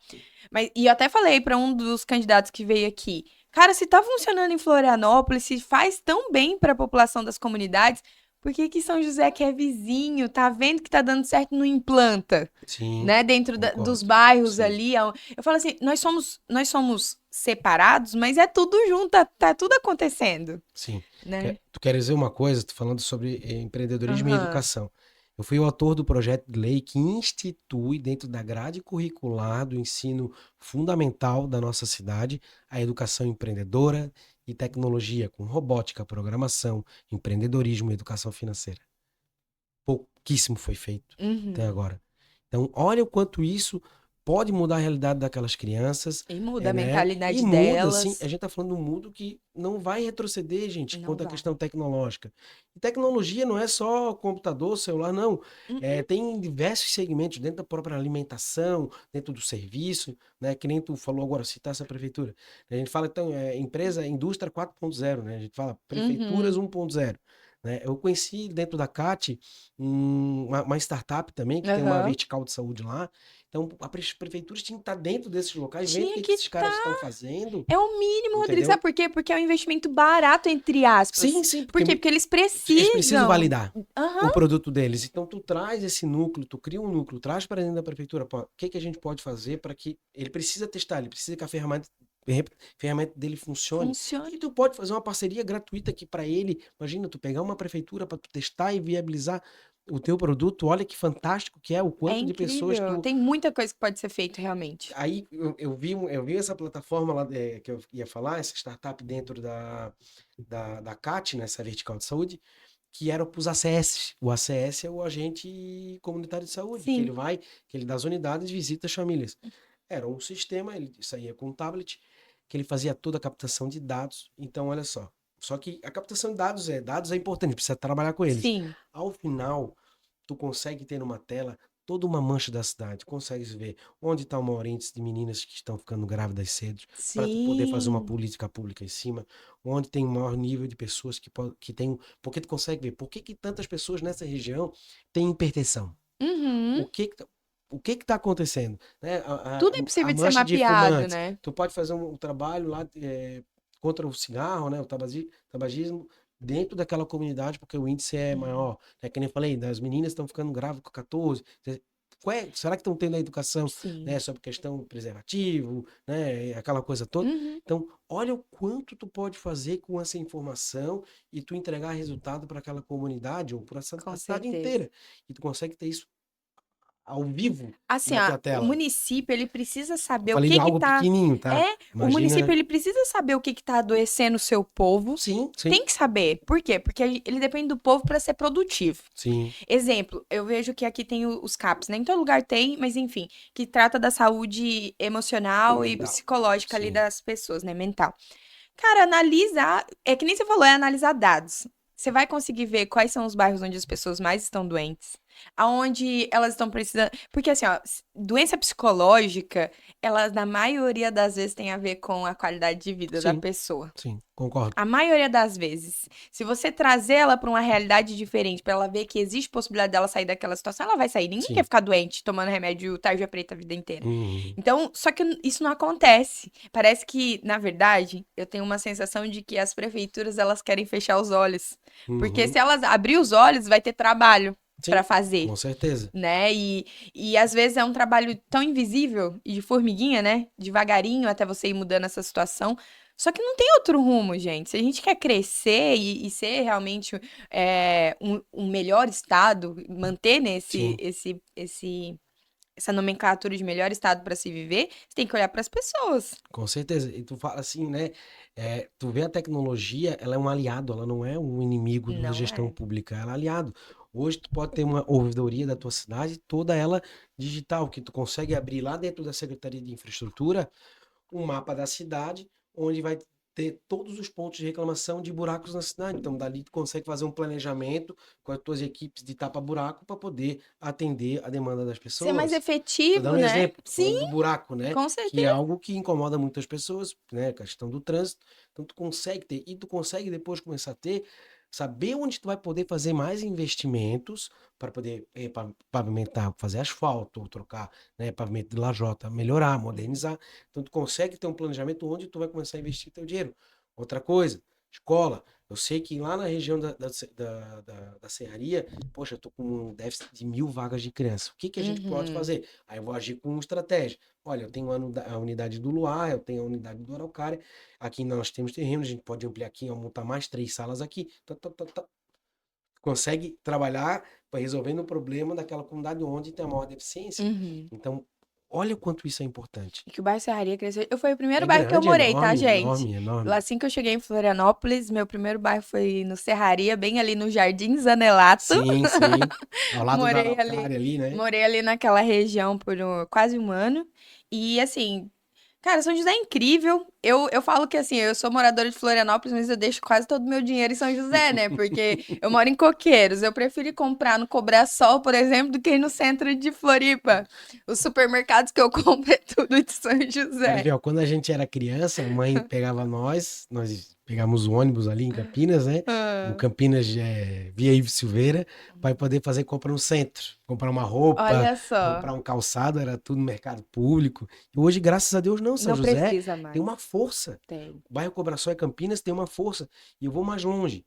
E eu até falei para um dos candidatos que veio aqui. Cara, se tá funcionando em Florianópolis, se faz tão bem para a população das comunidades, por que que São José, que é vizinho, tá vendo que tá dando certo, não implanta? Sim, Né? Dentro dos concordo. bairros Sim, ali. Eu falo assim, nós somos separados, mas é tudo junto, tá tudo acontecendo, sim. né? Tu queres dizer uma coisa? Tu falando sobre empreendedorismo e Aham. educação. Eu fui o autor do projeto de lei que institui, dentro da grade curricular do ensino fundamental da nossa cidade, a educação empreendedora e tecnologia, com robótica, programação, empreendedorismo e educação financeira. Pouquíssimo foi feito até Uhum. agora. Então, olha o quanto isso pode mudar a realidade daquelas crianças, E muda a né? E mentalidade muda, assim, a delas. gente está falando de um mundo que não vai retroceder, gente, Não quanto à vai. questão tecnológica. E tecnologia não é só computador, celular, não. Uh-uh. Tem diversos segmentos dentro da própria alimentação, dentro do serviço, né? Que nem tu falou agora, citar essa prefeitura. A gente fala, então, indústria 4.0, né? A gente fala prefeituras Uhum. 1.0. Né? Eu conheci dentro da CAT uma startup também, que tem uma Aham. vertical de saúde lá. Então, as prefeituras tinham que estar dentro desses locais, vendo o Tinha que, que que esses caras estar. estão fazendo, É o mínimo, Rodrigo. Sabe entendeu? por quê? Porque é um investimento barato, entre Sim, aspas. sim, Por porque quê? Porque eles eles precisam precisam. validar o Aham. produto deles. Então, tu traz esse núcleo, tu cria um núcleo, traz para dentro da prefeitura, pô, o que, que a gente pode fazer para que ele precisa testar, ele precisa que a ferramenta dele funcione. Funciona. E tu pode fazer uma parceria gratuita aqui para ele. Imagina, tu pegar uma prefeitura para tu testar e viabilizar o teu produto. Olha que fantástico que é o É quanto de pessoas incrível. tu. Tem muita coisa que pode ser feita, realmente. Aí eu vi essa plataforma lá que eu ia falar, essa startup dentro da CAT, nessa vertical de saúde, que era para os ACS. O ACS é o agente comunitário de saúde, que ele Sim. vai, que ele das unidades visita as famílias. Era um sistema, ele saía com um tablet, que ele fazia toda a captação de dados. Então, olha só. Só que a captação de dados é importante, precisa trabalhar com eles. Sim. Ao final, tu consegue ter numa tela toda uma mancha da cidade, consegue ver onde está o maior índice de meninas que estão ficando grávidas cedo, para tu poder fazer uma Sim. política pública em cima, onde tem o maior nível de pessoas que tem, porque tu consegue ver por que tantas pessoas nessa região têm hipertensão. Uhum. O que que tá, o que que tá acontecendo, né? Tudo é A possível de ser mancha de mapeado, fumantes. né? Tu pode fazer um trabalho lá contra o cigarro, né? O tabagismo dentro daquela comunidade, porque o índice é Uhum. maior. É que nem eu falei, as meninas estão ficando grávidas com 14. Será que estão tendo a educação, né, Sim. sobre questão preservativo, né, aquela coisa toda? Uhum. Então, olha o quanto tu pode fazer com essa informação e tu entregar resultado para aquela comunidade ou para Com a cidade certeza. inteira. E tu consegue ter isso ao vivo Assim, na ó, tua o tela. município, ele precisa saber o Falei de que algo tá... pequenininho, tá? O município, Imagina. ele precisa saber o que tá adoecendo o seu povo. Sim, sim, Tem que saber. Por quê? Porque ele depende do povo para ser produtivo. sim, Exemplo, eu vejo que aqui tem os CAPs, né? Em todo lugar tem, mas enfim, que trata da saúde emocional e mental. psicológica ali Sim, das pessoas, né? Mental. Cara, analisar, é que nem você falou, é analisar dados. Você vai conseguir ver quais são os bairros onde as pessoas mais estão doentes, aonde elas estão precisando. Porque, assim, ó, doença psicológica, ela, na maioria das vezes, tem a ver com a qualidade de vida da sim, pessoa. sim, concordo. A maioria das vezes. Se você trazer ela para uma realidade diferente, para ela ver que existe possibilidade dela sair daquela situação, ela vai sair. Ninguém quer Sim. ficar doente tomando remédio tarja preta a vida inteira. Uhum, Então, só que isso não acontece. Parece que, na verdade, eu tenho uma sensação de que as prefeituras elas querem fechar os olhos, porque uhum. se elas abrir os olhos, vai ter trabalho para Sim, fazer, com certeza. né? E às vezes é um trabalho tão invisível e de formiguinha, né? Devagarinho até você ir mudando essa situação. Só que não tem outro rumo, gente. Se a gente quer crescer e ser realmente um melhor estado, manter nesse Sim, essa nomenclatura de melhor estado para se viver, você tem que olhar para as pessoas. com certeza. E tu fala assim, né? Tu vê a tecnologia, ela é um aliado, ela não é um inimigo da Não gestão é. pública, ela é aliado. Hoje tu pode ter uma ouvidoria da tua cidade, toda ela digital, que tu consegue abrir lá dentro da Secretaria de Infraestrutura um mapa da cidade, onde vai ter todos os pontos de reclamação de buracos na cidade. Então, dali tu consegue fazer um planejamento com as tuas equipes de tapa-buraco para poder atender a demanda das Ser mais pessoas. Tô efetivo, dando um né? exemplo, tô Sim, falando do buraco, né? com Que é certeza. algo que incomoda muitas pessoas, né? A questão do trânsito. Então, tu consegue ter, e tu consegue depois começar a ter, saber onde tu vai poder fazer mais investimentos para poder pavimentar, fazer asfalto, ou trocar, né, pavimento de lajota, melhorar, modernizar. Então, tu consegue ter um planejamento onde tu vai começar a investir teu dinheiro. Outra coisa, escola. Eu sei que lá na região da Serraria, poxa, eu tô com um déficit de 1.000 vagas de criança. O que que a gente pode Uhum. fazer? Aí eu vou agir com estratégia. Olha, eu tenho a unidade do Luar, eu tenho a unidade do Araucária. Aqui nós temos terreno, a gente pode ampliar aqui, aumentar mais 3 salas aqui. Tá, tá, tá, tá. Consegue trabalhar para resolvendo o problema daquela comunidade onde tem a maior deficiência. Uhum. Então, olha o quanto isso é importante. E que o bairro Serraria cresceu. Foi o primeiro É bairro que eu grande, é morei, tá, enorme, gente? enorme, enorme. Assim que eu cheguei em Florianópolis, meu primeiro bairro foi no Serraria, bem ali no Jardim Zanelato. Sim, sim. Ao lado da Morei ali, Araucária ali, né? morei ali naquela região por quase um ano. E assim, cara, São José é incrível. Eu falo que assim, eu sou moradora de Florianópolis, mas eu deixo quase todo o meu dinheiro em São José, né? Porque eu moro em Coqueiros. Eu prefiro ir comprar no Cobrasol, por exemplo, do que ir no centro de Floripa. Os supermercados que eu compro é tudo de São Mas, José. viu, quando a gente era criança, a mãe pegava nós pegávamos o ônibus ali em Campinas, né? O Ah, Campinas via Ivo Silveira, para poder fazer compra no centro. Comprar uma roupa, olha só, comprar um calçado, era tudo no mercado público. E hoje, graças a Deus, não. São não José precisa tem mais. uma força. Tem. O bairro Cobraçó e Campinas tem uma força. E eu vou mais longe.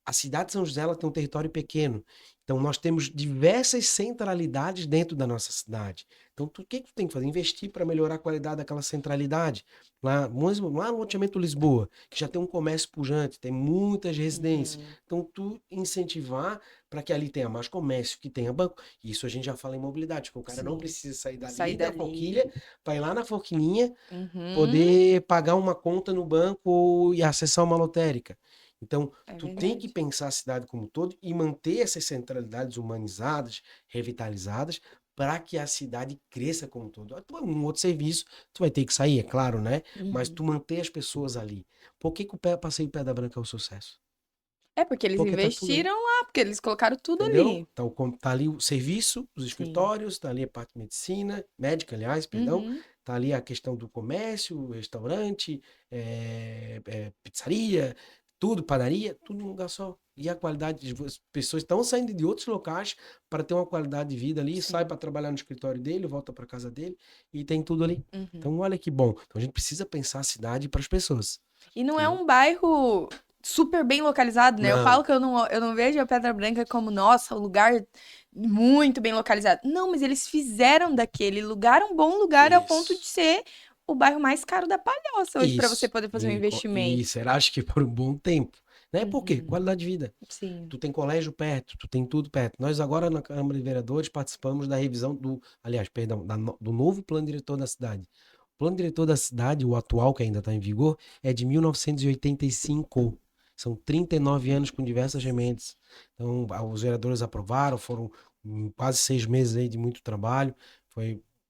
A cidade de São José ela tem um território pequeno. Então, nós temos diversas centralidades dentro da nossa cidade. Então, o que que tu tem que fazer? Investir para melhorar a qualidade daquela centralidade. Lá no loteamento Lisboa, que já tem um comércio pujante, tem muitas residências. Uhum. Então, tu incentivar para que ali tenha mais comércio, que tenha banco. Isso a gente já fala em mobilidade, porque o cara não Sim. precisa sair Sair dali da dali. forquilha, para ir lá na forquilinha, Uhum. poder pagar uma conta no banco e acessar uma lotérica. Então, É tu tem que verdade. pensar a cidade como um todo e manter essas centralidades humanizadas, revitalizadas, para que a cidade cresça como um todo. Um outro serviço, tu vai ter que sair, é claro, né? Mas Uhum. tu manter as pessoas ali. Por que que o Passeio Pedra Branca é um sucesso? É porque eles Porque tá tudo ali, investiram lá, porque eles colocaram tudo entendeu? ali. Então, tá ali o serviço, os Sim. escritórios, tá ali a parte de medicina, médica, aliás, perdão, Uhum. tá ali a questão do comércio, o restaurante, pizzaria, tudo, padaria, tudo num lugar só. E a qualidade, as pessoas estão saindo de outros locais para ter uma qualidade de vida ali, sai Sim. para trabalhar no escritório dele, volta para casa dele e tem tudo ali. Uhum. Então, olha que bom. Então, a gente precisa pensar a cidade para as pessoas, E não é entendeu? um bairro super bem localizado, né? Eu Não, falo que eu não vejo a Pedra Branca como, nossa, um lugar muito bem localizado. Não, mas eles fizeram daquele lugar um bom lugar ao ponto de isso. ser o bairro mais caro da Palhoça hoje para você Isso. poder fazer um E investimento. isso, era acho que por um bom tempo. né? Por quê? Qualidade de vida. Sim. Tu tem colégio perto, tu tem tudo perto. Nós agora na Câmara de Vereadores participamos da revisão do novo plano diretor da cidade. O plano diretor da cidade, o atual que ainda está em vigor, é de 1985. São 39 anos com diversas rementes. Então, os vereadores aprovaram, foram quase 6 meses aí de muito trabalho.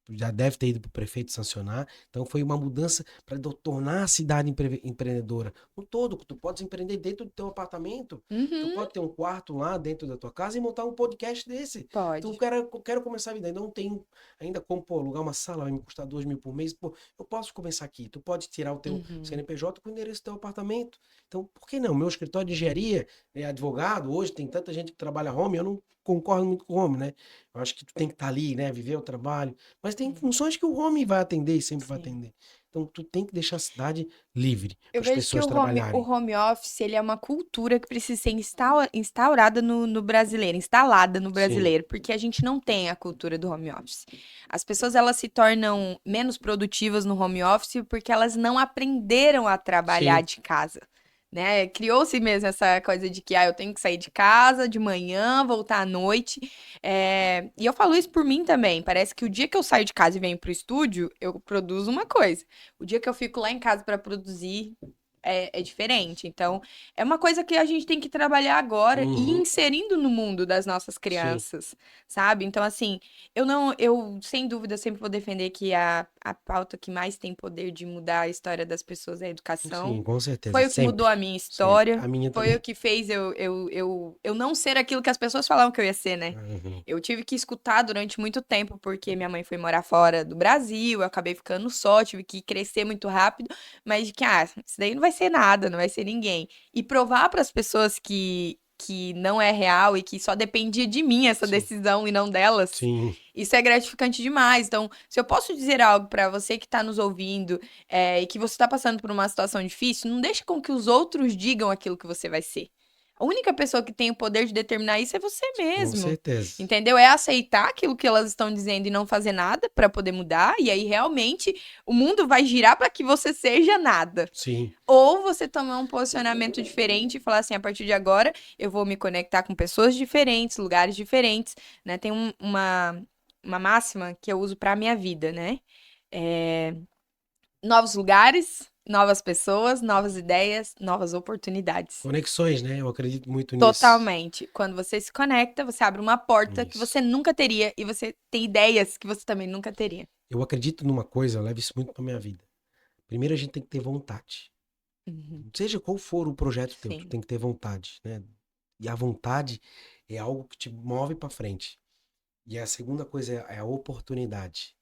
Já deve ter ido para o prefeito sancionar. Então, foi uma mudança para tornar a cidade empreendedora. No todo, tu podes empreender dentro do teu apartamento. Tu pode ter um quarto lá dentro da tua casa e montar um podcast desse. Pode. Tu quero começar a vida. Não tenho ainda como alugar uma sala, vai me custar 2 mil por mês. Pô, eu posso começar aqui. Tu pode tirar o teu CNPJ com o endereço do teu apartamento. Então, por que não? Meu escritório de engenharia, advogado, hoje tem tanta gente que trabalha home, eu não concordo muito com o home, né? Eu acho que tu tem que estar ali, né? Viver o trabalho. Mas tem funções que o home vai atender e sempre vai atender. Então, tu tem que deixar a cidade livre para Eu as vejo que pessoas o trabalharem. home office, ele é uma cultura que precisa ser instaurada no brasileiro, instalada no brasileiro, porque a gente não tem a cultura do home office. As pessoas, elas se tornam menos produtivas no home office porque elas não aprenderam a trabalhar de casa. Né? Criou-se mesmo essa coisa de que eu tenho que sair de casa de manhã, voltar à noite. E eu falo isso por mim também. Parece que o dia que eu saio de casa e venho pro estúdio, eu produzo uma coisa. O dia que eu fico lá em casa para produzir é diferente. Então, é uma coisa que a gente tem que trabalhar agora e ir inserindo no mundo das nossas crianças, sabe? Então, assim, eu sem dúvida sempre vou defender que a pauta que mais tem poder de mudar a história das pessoas é a educação. Sim, com certeza. Foi o que mudou a minha história. A minha Foi também. o que fez eu não ser aquilo que as pessoas falavam que eu ia ser, né? Eu tive que escutar durante muito tempo, porque minha mãe foi morar fora do Brasil, eu acabei ficando só, tive que crescer muito rápido, mas de que, isso daí não vai ser nada, não vai ser ninguém. E provar para as pessoas que não é real e que só dependia de mim essa decisão e não delas. Sim. Isso é gratificante demais. Então, se eu posso dizer algo para você que tá nos ouvindo e que você tá passando por uma situação difícil, não deixe com que os outros digam aquilo que você vai ser. A única pessoa que tem o poder de determinar isso é você mesmo. Com certeza. Entendeu? É aceitar aquilo que elas estão dizendo e não fazer nada para poder mudar. E aí, realmente, o mundo vai girar para que você seja nada. Sim. Ou você tomar um posicionamento diferente e falar assim, a partir de agora, eu vou me conectar com pessoas diferentes, lugares diferentes, né? Tem uma máxima que eu uso pra minha vida, né? Novos lugares, novas pessoas, novas ideias, novas oportunidades. Conexões, né? Eu acredito muito nisso. Totalmente. Quando você se conecta, você abre uma porta que você nunca teria e você tem ideias que você também nunca teria. Eu acredito numa coisa, eu levo isso muito pra minha vida. Primeiro a gente tem que ter vontade. Seja qual for o projeto teu, tu tem que ter vontade, né? E a vontade é algo que te move pra frente. E a segunda coisa é a oportunidade.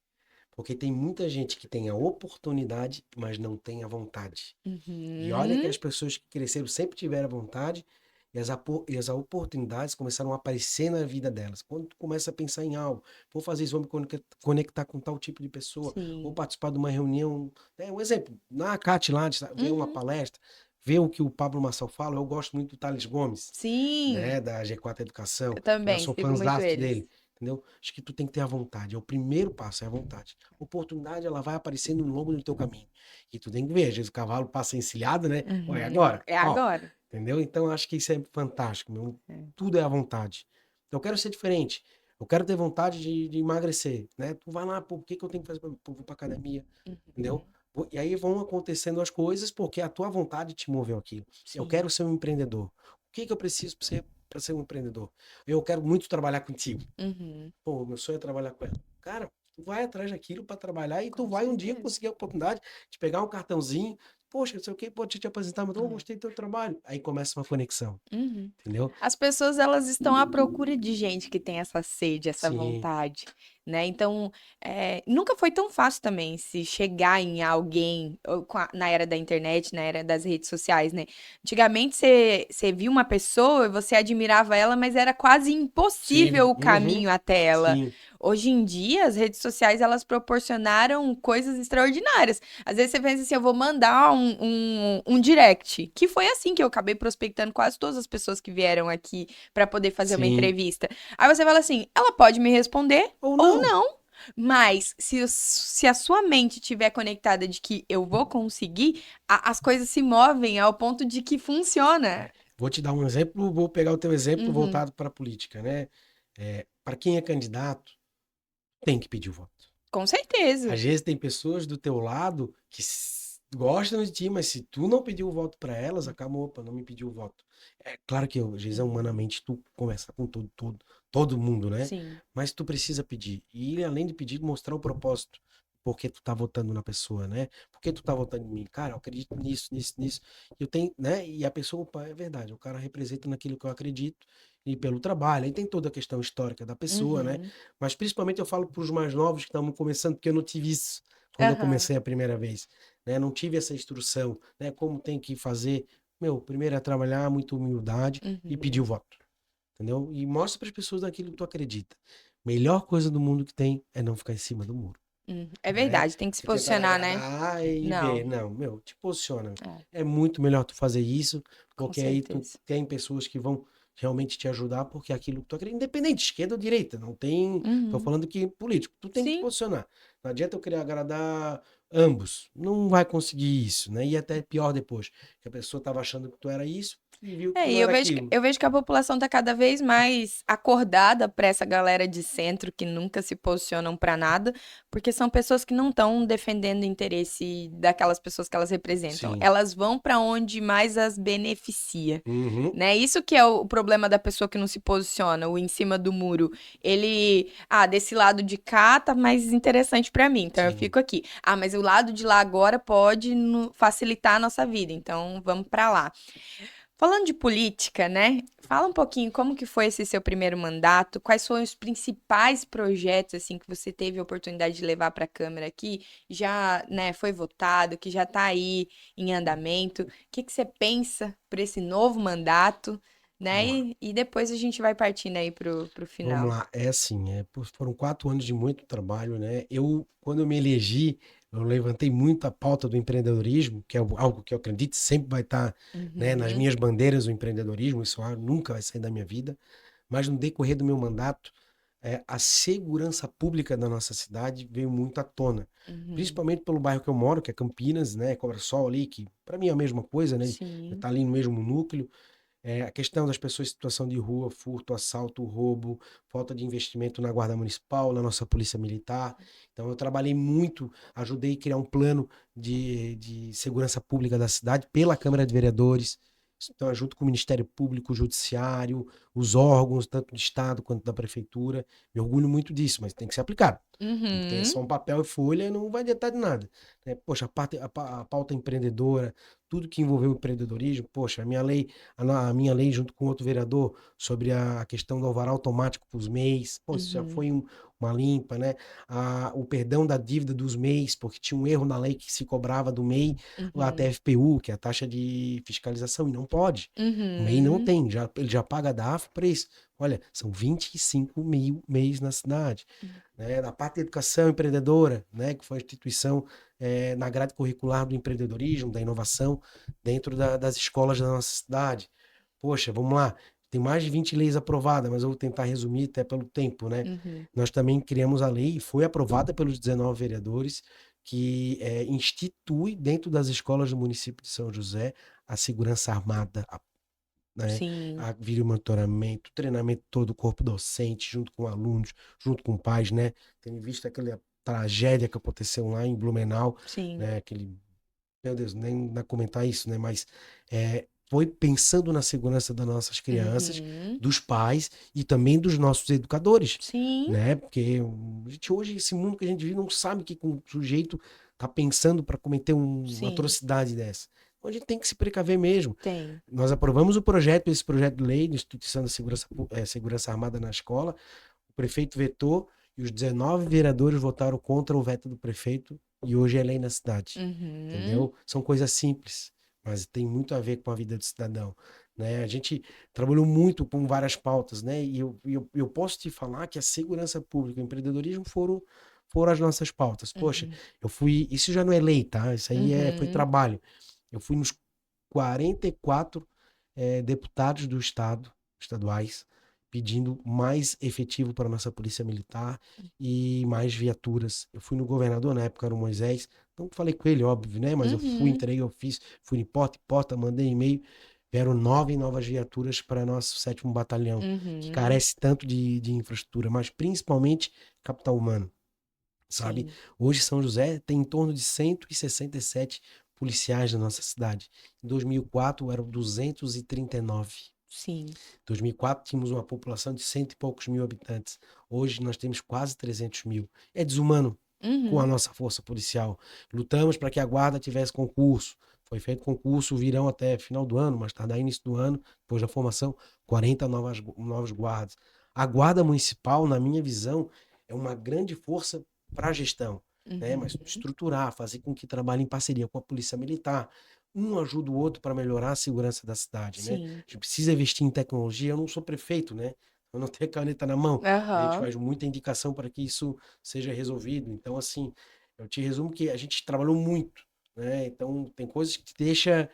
Porque tem muita gente que tem a oportunidade, mas não tem a vontade. E olha que as pessoas que cresceram sempre tiveram a vontade e as oportunidades começaram a aparecer na vida delas. Quando tu começa a pensar em algo, vou fazer isso, vou me conectar com tal tipo de pessoa, vou participar de uma reunião. Um exemplo, na CAT lá, ver uma palestra, ver o que o Pablo Marçal fala. Eu gosto muito do Thales Gomes, né, da G4 Educação. Eu também, eu sou sigo muito eles. dele. Entendeu? Acho que tu tem que ter a vontade. É o primeiro passo, é a vontade. A oportunidade, ela vai aparecendo ao longo do teu caminho. E tu tem que ver. Às vezes o cavalo passa encilhado, né? É agora. É agora. Entendeu? Então, acho que isso é fantástico. Meu. Tudo é a vontade. Eu quero ser diferente. Eu quero ter vontade de emagrecer, né? Tu vai lá, por que eu tenho que fazer? Vou pra academia, entendeu? E aí vão acontecendo as coisas porque a tua vontade te moveu aquilo. Eu quero ser um empreendedor. O que eu preciso para ser um empreendedor? Eu quero muito trabalhar contigo. Pô, meu sonho é trabalhar com ela. Cara, tu vai atrás daquilo para trabalhar e tu vai um dia conseguir a oportunidade de pegar um cartãozinho. Poxa, não sei o que, pode te apresentar, mas eu gostei do teu trabalho. Aí começa uma conexão. Entendeu? As pessoas, elas estão à procura de gente que tem essa sede, essa vontade, né? Então, nunca foi tão fácil também se chegar em alguém na era da internet, na era das redes sociais, né? Antigamente, você via uma pessoa e você admirava ela, mas era quase impossível o caminho até ela. Hoje em dia, as redes sociais, elas proporcionaram coisas extraordinárias. Às vezes você pensa assim, eu vou mandar um direct, que foi assim que eu acabei prospectando quase todas as pessoas que vieram aqui para poder fazer uma entrevista. Aí você fala assim, ela pode me responder ou não. Mas se a sua mente estiver conectada de que eu vou conseguir, as coisas se movem ao ponto de que funciona. Vou te dar um exemplo, vou pegar o teu exemplo Uhum. voltado para a política, né? Para quem é candidato, tem que pedir o voto. Com certeza. Às vezes tem pessoas do teu lado que gostam de ti, mas se tu não pedir o voto para elas, acabou, opa, não me pediu o voto. É claro que às vezes humanamente tu conversa com todo mundo, né? Sim. Mas tu precisa pedir. E além de pedir, mostrar o propósito. Por que tu tá votando na pessoa, né? Por que tu tá votando em mim? Cara, eu acredito nisso, nisso, nisso. Eu tenho, né? E a pessoa, opa, é verdade, o cara representa naquilo que eu acredito e pelo trabalho. Aí tem toda a questão histórica da pessoa, né? Uhum. Mas principalmente eu falo para os mais novos que estão começando, porque eu não tive isso quando eu Aham. comecei a primeira vez, né? Não tive essa instrução, né? Como tem que fazer. Meu, primeiro é trabalhar, muita humildade e pedir Uhum. o voto, entendeu? E mostra para as pessoas daquilo que tu acredita. Melhor coisa do mundo que tem é não ficar em cima do muro, Uhum. É né? verdade, tem que se Você tentar posicionar, né? agradar A e B. Não. Não, meu, te posiciona. É, É muito melhor tu fazer isso, com porque aí tu certeza. tem pessoas que vão realmente te ajudar, porque é aquilo que tu acredita, independente, esquerda ou direita, não tem. Tô Uhum. falando que político, tu tem que te Sim. posicionar. Não adianta eu querer agradar ambos. Não vai conseguir isso, né? E até pior depois, que a pessoa tava achando que tu era isso e viu que tu É, e não eu era vejo, aquilo. eu vejo que a população está cada vez mais acordada para essa galera de centro que nunca se posicionam para nada, porque são pessoas que não estão defendendo o interesse daquelas pessoas que elas representam. Sim. Elas vão para onde mais as beneficia. Uhum. Né? Isso que é o problema da pessoa que não se posiciona, o em cima do muro. Ele, desse lado de cá tá mais interessante para mim, então eu Sim. fico aqui. Ah, mas o lado de lá agora pode facilitar a nossa vida, então vamos para lá. Falando de política, né? Fala um pouquinho como que foi esse seu primeiro mandato, quais foram os principais projetos assim que você teve a oportunidade de levar para a Câmara aqui, já, né, foi votado, que já está aí em andamento. O que que você pensa para esse novo mandato, né? Vamos lá. E depois a gente vai partindo aí pro Vamos final. lá, é assim, foram 4 anos de muito trabalho, né? Quando eu me elegi, eu levantei muito a pauta do empreendedorismo, que é algo que eu acredito sempre vai estar, né, nas Uhum, minhas bandeiras, o empreendedorismo, nunca vai sair da minha vida. Mas no decorrer do meu mandato, a segurança pública da nossa cidade veio muito à tona, uhum. principalmente pelo bairro que eu moro, que é Campinas, né? Cobrasol ali, que para mim é a mesma coisa, né? Sim. Tá ali no mesmo núcleo. A questão das pessoas em situação de rua, furto, assalto, roubo, falta de investimento na Guarda Municipal, na nossa Polícia Militar. Então, eu trabalhei muito, ajudei a criar um plano de segurança pública da cidade pela Câmara de Vereadores. Então, junto com o Ministério Público, o Judiciário, os órgãos, tanto do Estado quanto da Prefeitura. Me orgulho muito disso, mas tem que ser aplicado. Porque é Uhum, só um papel e folha não vai adiantar de nada, né? Poxa, a pauta empreendedora, tudo que envolveu o empreendedorismo, poxa, a minha lei junto com outro vereador sobre a questão do alvará automático para os MEIs, pô, isso já uhum, foi uma limpa, né? O perdão da dívida dos MEIs, porque tinha um erro na lei que se cobrava do MEI a uhum, TFPU, que é a taxa de fiscalização, e não pode. O MEI não uhum, tem, ele já paga a DAF para isso. Olha, são 25 mil MEIs na cidade. Né? Da parte da educação empreendedora, né? Que foi a instituição na grade curricular do empreendedorismo, da inovação, dentro das escolas da nossa cidade. Poxa, vamos lá. Tem mais de 20 leis aprovadas, mas eu vou tentar resumir até pelo tempo, né? uhum. Nós também criamos a lei, e foi aprovada pelos 19 vereadores, que institui dentro das escolas do município de São José a segurança armada, né? Sim, A vídeo monitoramento, treinamento todo o corpo docente, junto com alunos, junto com pais, né? Tendo visto aquela tragédia que aconteceu lá em Blumenau, sim. né? Meu Deus, nem dá comentar isso, né? Mas foi pensando na segurança das nossas crianças, Uhum. dos pais e também dos nossos educadores, Sim, né? Porque a gente, hoje, esse mundo que a gente vive, não sabe que o sujeito tá pensando para cometer uma sim, atrocidade dessa. Então a gente tem que se precaver mesmo. tem. Nós aprovamos esse projeto de lei de instituição da segurança armada na escola. O prefeito vetou e os 19 vereadores votaram contra o veto do prefeito e hoje é lei na cidade. Uhum, Entendeu? São coisas simples, mas tem muito a ver com a vida do cidadão. Né? A gente trabalhou muito com várias pautas, né? E eu posso te falar que a segurança pública e o empreendedorismo foram as nossas pautas. Poxa, uhum, eu fui. Isso já não é lei, tá? Isso aí foi uhum, trabalho. Eu fui nos 44 deputados do Estado, estaduais, pedindo mais efetivo para a nossa Polícia Militar e mais viaturas. Eu fui no governador, na época era o Moisés, não falei com ele, óbvio, né? Mas eu fui, uhum. entreguei ofício, fui de porta em porta, mandei e-mail, vieram 9 novas viaturas para nosso 7º Batalhão, que carece tanto de infraestrutura, mas principalmente capital humano, sabe? Sim, Hoje São José tem em torno de 167 policiais na nossa cidade. Em 2004 eram 239. sim. Em 2004 tínhamos uma população de cento e poucos mil habitantes. Hoje nós temos quase 300 mil. É desumano com a Uhum. nossa força policial. Lutamos para que a guarda tivesse concurso. Foi feito concurso, virão até final do ano, mais tarde, início do ano, depois da formação, 40 novos guardas. A guarda municipal, na minha visão, é uma grande força para a gestão, né? Mas Uhum. estruturar, fazer com que trabalhe em parceria com a polícia militar. Um ajuda o outro para melhorar a segurança da cidade, né? Sim. A gente precisa investir em tecnologia. Eu não sou prefeito, né? Eu não tenho caneta na mão. A gente Aham. faz muita indicação para que isso seja resolvido. Então, assim, eu te resumo que a gente trabalhou muito, né? Então, tem coisas que te deixa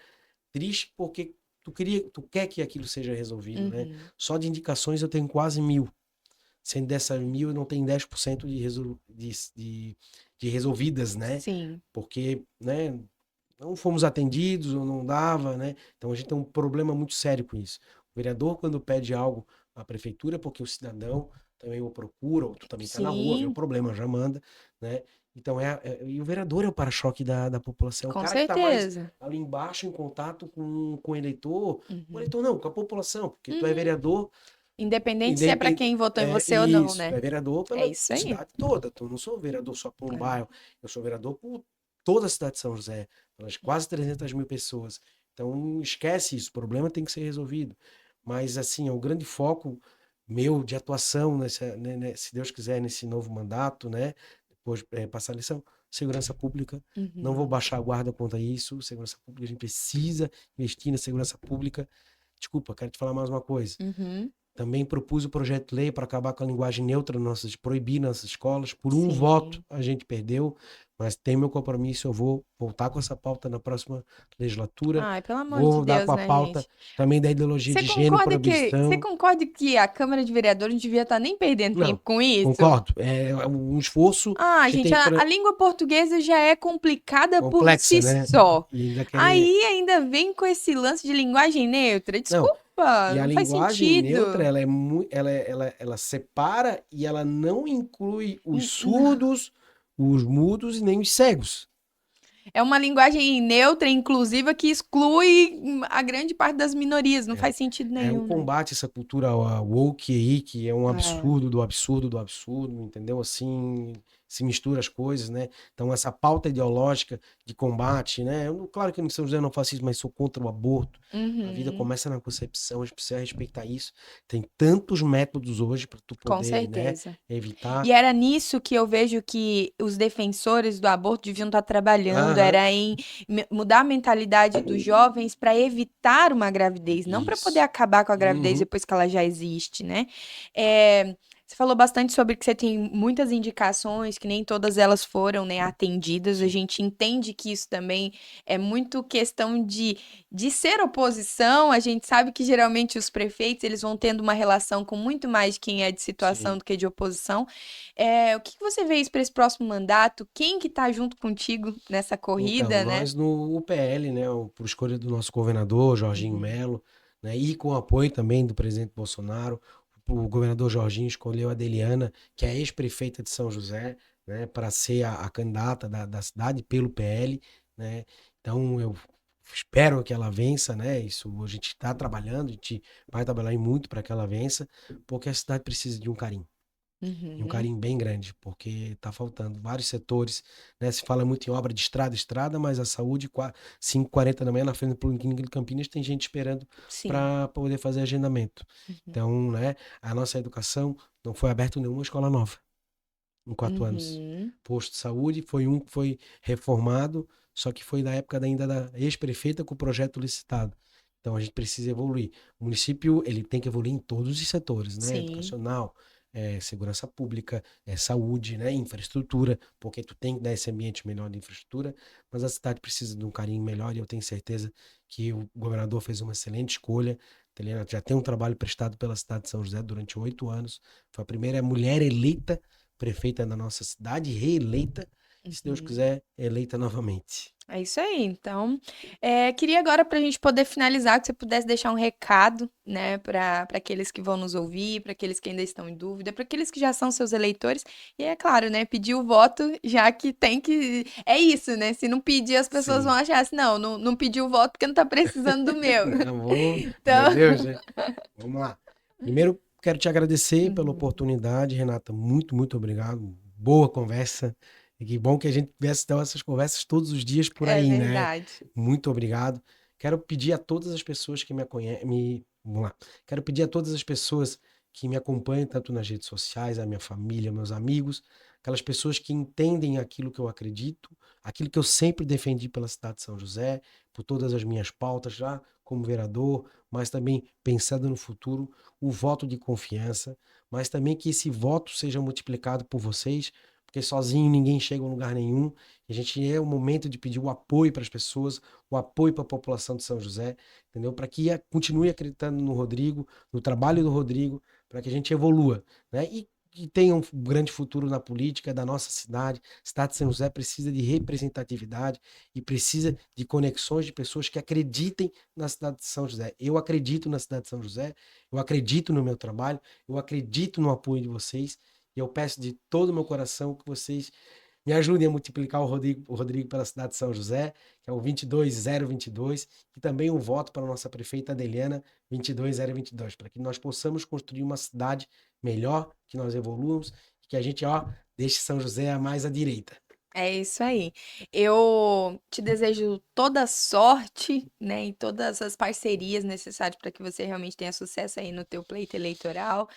triste porque tu quer que aquilo seja resolvido, né? Uhum. Só de indicações eu tenho quase 1.000. Sendo dessas 1.000, eu não tenho 10% de resolvidas, né? Sim. Porque, né, não fomos atendidos ou não dava, né? Então a gente tem um problema muito sério com isso. O vereador, quando pede algo à prefeitura, porque o cidadão também o procura, ou tu também está na rua, vê o Sim, problema, já manda, né? Então e o vereador é o para-choque da população. O com cara que está mais certeza. ali embaixo em contato com o Uhum. eleitor não, com a população, porque tu é Uhum. vereador, Independente se é para independ... quem votou em é você ou não, isso, tu né? é vereador É pela isso aí. cidade toda. Tu não sou vereador só por um É. bairro, eu sou vereador por toda a cidade de São José, pelas quase 300 mil pessoas. Então, esquece isso, o problema tem que ser resolvido. Mas, assim, é o grande foco meu de atuação, se Deus quiser, nesse novo mandato, né? Depois passar a lição, segurança pública. Não vou Uhum. baixar a guarda contra isso. Segurança pública, a gente precisa investir na segurança pública. Desculpa, quero te falar mais uma coisa. Uhum. Também propus o projeto de lei para acabar com a linguagem neutra nossas, proibir nossas escolas. Por um voto Sim. a gente perdeu, mas tem meu compromisso. Eu vou voltar com essa pauta na próxima legislatura. Ai, pelo amor de Vou dar com Deus, a né, pauta gente? também da ideologia de gênero para Você ambição. concorda que a Câmara de Vereadores não devia estar nem perdendo Não, tempo com isso? concordo. É um esforço Ah, que gente, tem a pra... língua portuguesa já é complicada por complexa, si né? só. E ainda querer. Aí ainda vem com esse lance de linguagem neutra. Não, Desculpa, e a não faz linguagem neutra, sentido. ela é muito, ela separa e ela não inclui os Não. surdos, os mudos e nem os cegos. É uma linguagem neutra, inclusiva, que exclui a grande parte das minorias. Não É, faz sentido é um nenhum, né? combate a essa cultura woke aí, que é um É. absurdo do absurdo do absurdo, entendeu? Assim, se mistura as coisas, né? Então, essa pauta ideológica de combate, né? Claro que em São José eu não faço isso, mas sou contra o aborto. A vida Uhum, começa na concepção, a gente precisa respeitar isso. Tem tantos métodos hoje para tu com poder, né, certeza. evitar. E era nisso que eu vejo que os defensores do aborto deviam estar trabalhando, Aham, era em mudar a mentalidade dos jovens para evitar uma gravidez, não para poder isso. acabar com a gravidez Uhum, depois que ela já existe, né? Você falou bastante sobre que você tem muitas indicações, que nem todas elas foram, né, atendidas. A sim, gente entende que isso também é muito questão de ser oposição. A gente sabe que geralmente os prefeitos eles vão tendo uma relação com muito mais de quem é de situação sim. do que de oposição. O que que você vê para esse próximo mandato? Quem que tá junto contigo nessa Então, corrida, né? nós no UPL, né, por escolha do nosso governador, Jorginho Uhum. Melo, né, e com o apoio também do presidente Bolsonaro, o governador Jorginho escolheu a Adeliana, que é ex-prefeita de São José, né, para ser a candidata da cidade pelo PL, né. Então, eu espero que ela vença, né. Isso a gente está trabalhando, a gente vai trabalhar muito para que ela vença, porque a cidade precisa de um carinho. E um Uhum. carinho bem grande, porque está faltando vários setores, né? Se fala muito em obra de estrada, mas a saúde, 5h40 da manhã, na frente do Policlínica de Campinas, tem gente esperando Sim. para poder fazer agendamento. Uhum. Então, né, a nossa educação não foi aberta nenhuma escola nova em 4 anos. Uhum. Posto de saúde foi um que foi reformado, só que foi da época ainda da ex-prefeita com o projeto licitado. Então a gente precisa evoluir. O município ele tem que evoluir em todos os setores, né? Sim. Educacional, segurança pública, saúde, né? Infraestrutura, porque tu tem que dar esse ambiente melhor de infraestrutura, mas a cidade precisa de um carinho melhor e eu tenho certeza que o governador fez uma excelente escolha. Ele já tem um trabalho prestado pela cidade de São José durante 8 anos. Foi a primeira mulher eleita prefeita da nossa cidade, reeleita, e se Deus Uhum. quiser, eleita novamente. É isso aí. Então, queria agora, para a gente poder finalizar, que você pudesse deixar um recado, né, para aqueles que vão nos ouvir, para aqueles que ainda estão em dúvida, para aqueles que já são seus eleitores. E é claro, né, pedir o voto, já que tem que. É isso, né? Se não pedir, as pessoas vão Sim. achar assim, não pediu o voto porque não tá precisando do meu. Amor, Então. meu Deus, né? Vamos lá. Primeiro, quero te agradecer pela Uhum. oportunidade, Renata. Muito, muito obrigado. Boa conversa. E que bom que a gente tivesse então, essas conversas todos os dias por É aí, né? verdade. Muito obrigado. Quero pedir a todas as pessoas que me conhecem, vamos lá. Quero pedir a todas as pessoas que me acompanham, tanto nas redes sociais, a minha família, meus amigos, aquelas pessoas que entendem aquilo que eu acredito, aquilo que eu sempre defendi pela cidade de São José, por todas as minhas pautas já como vereador, mas também pensando no futuro, o voto de confiança, mas também que esse voto seja multiplicado por vocês, porque sozinho ninguém chega a lugar nenhum. A gente é o momento de pedir o apoio para as pessoas, o apoio para a população de São José, entendeu? Para que continue acreditando no Rodrigo, no trabalho do Rodrigo, para que a gente evolua, né? E tenha um grande futuro na política da nossa cidade. A cidade de São José precisa de representatividade e precisa de conexões de pessoas que acreditem na cidade de São José. Eu acredito na cidade de São José, eu acredito no meu trabalho, eu acredito no apoio de vocês e eu peço de todo o meu coração que vocês me ajudem a multiplicar o Rodrigo pela cidade de São José, que é o 22022, e também um voto para a nossa prefeita Adeliana, 22022, para que nós possamos construir uma cidade melhor, que nós evoluamos, e que a gente, deixe São José a mais à direita. É isso aí. Eu te desejo toda sorte, né, e todas as parcerias necessárias para que você realmente tenha sucesso aí no teu pleito eleitoral.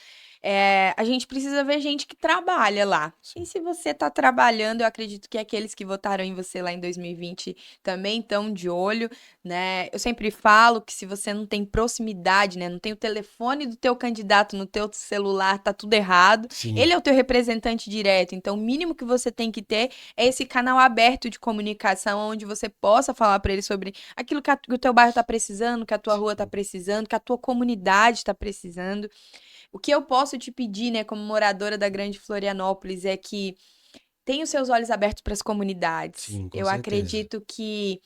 A gente precisa ver gente que trabalha lá. E Sim. se você está trabalhando, eu acredito que aqueles que votaram em você lá em 2020 também estão de olho, né? Eu sempre falo que se você não tem proximidade, né, não tem o telefone do teu candidato no teu celular, tá tudo errado. Sim. Ele é o teu representante direto, então o mínimo que você tem que ter é esse canal aberto de comunicação onde você possa falar para ele sobre aquilo que o teu bairro está precisando, que a tua rua está precisando, que a tua comunidade está precisando. O que eu posso te pedir, né, como moradora da Grande Florianópolis, é que tenha os seus olhos abertos para as comunidades. Sim, com Eu certeza. acredito que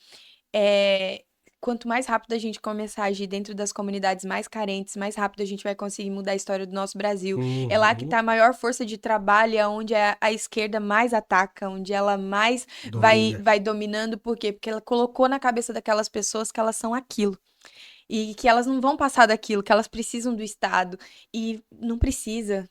é, quanto mais rápido a gente começar a agir dentro das comunidades mais carentes, mais rápido a gente vai conseguir mudar a história do nosso Brasil. É lá que Uhum. está a maior força de trabalho, é onde a esquerda mais ataca, onde ela mais Domina. vai dominando. Por quê? Porque ela colocou na cabeça daquelas pessoas que elas são aquilo. E que elas não vão passar daquilo, que elas precisam do Estado. E não precisa.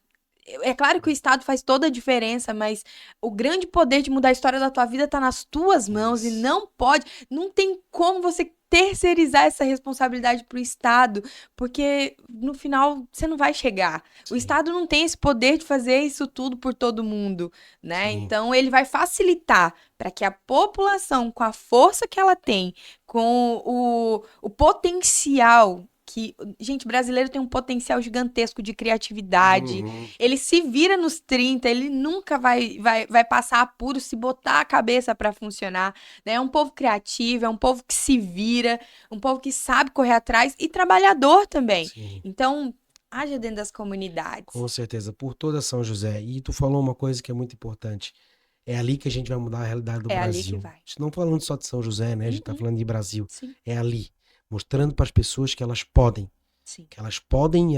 É claro que o Estado faz toda a diferença, mas o grande poder de mudar a história da tua vida está nas tuas mãos e Isso. não pode, não tem como você terceirizar essa responsabilidade para o Estado, porque no final você não vai chegar. O Sim. Estado não tem esse poder de fazer isso tudo por todo mundo, né? Sim. Então ele vai facilitar para que a população, com a força que ela tem, com o potencial que, gente, brasileiro tem um potencial gigantesco de criatividade. Uhum. Ele se vira nos 30, ele nunca vai passar apuro se botar a cabeça para funcionar, né? É um povo criativo, é um povo que se vira, um povo que sabe correr atrás e trabalhador também. Sim. Então, haja dentro das comunidades. Com certeza, por toda São José. E tu falou uma coisa que é muito importante. É ali que a gente vai mudar a realidade do É ali que Brasil. vai. A gente não falando só de São José, né? A gente está Uhum, falando de Brasil. sim, É ali, mostrando para as pessoas que elas podem, sim, que elas podem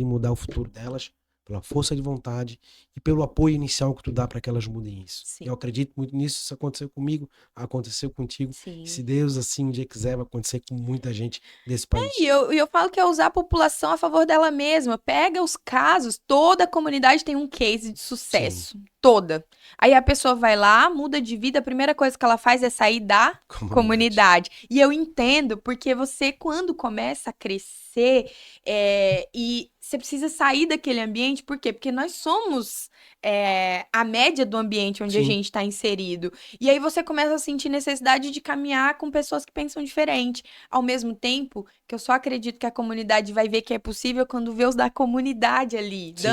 mudar o futuro delas pela força de vontade e pelo apoio inicial que tu dá para que elas mudem isso. sim, Eu acredito muito nisso. Isso aconteceu comigo, aconteceu contigo. E se sim. Deus assim um dia quiser, vai acontecer com muita gente desse país. E eu falo que é usar a população a favor dela mesma. Pega os casos, toda a comunidade tem um case de Sim, sucesso. Toda. Aí a pessoa vai lá, muda de vida, a primeira coisa que ela faz é sair da comunidade. comunidade. E eu entendo, porque você, quando começa a crescer, e você precisa sair daquele ambiente, por quê? Porque nós somos a média do ambiente onde a Sim, gente está inserido. E aí você começa a sentir necessidade de caminhar com pessoas que pensam diferente. Ao mesmo tempo que eu só acredito que a comunidade vai ver que é possível quando vê os da comunidade ali, sim,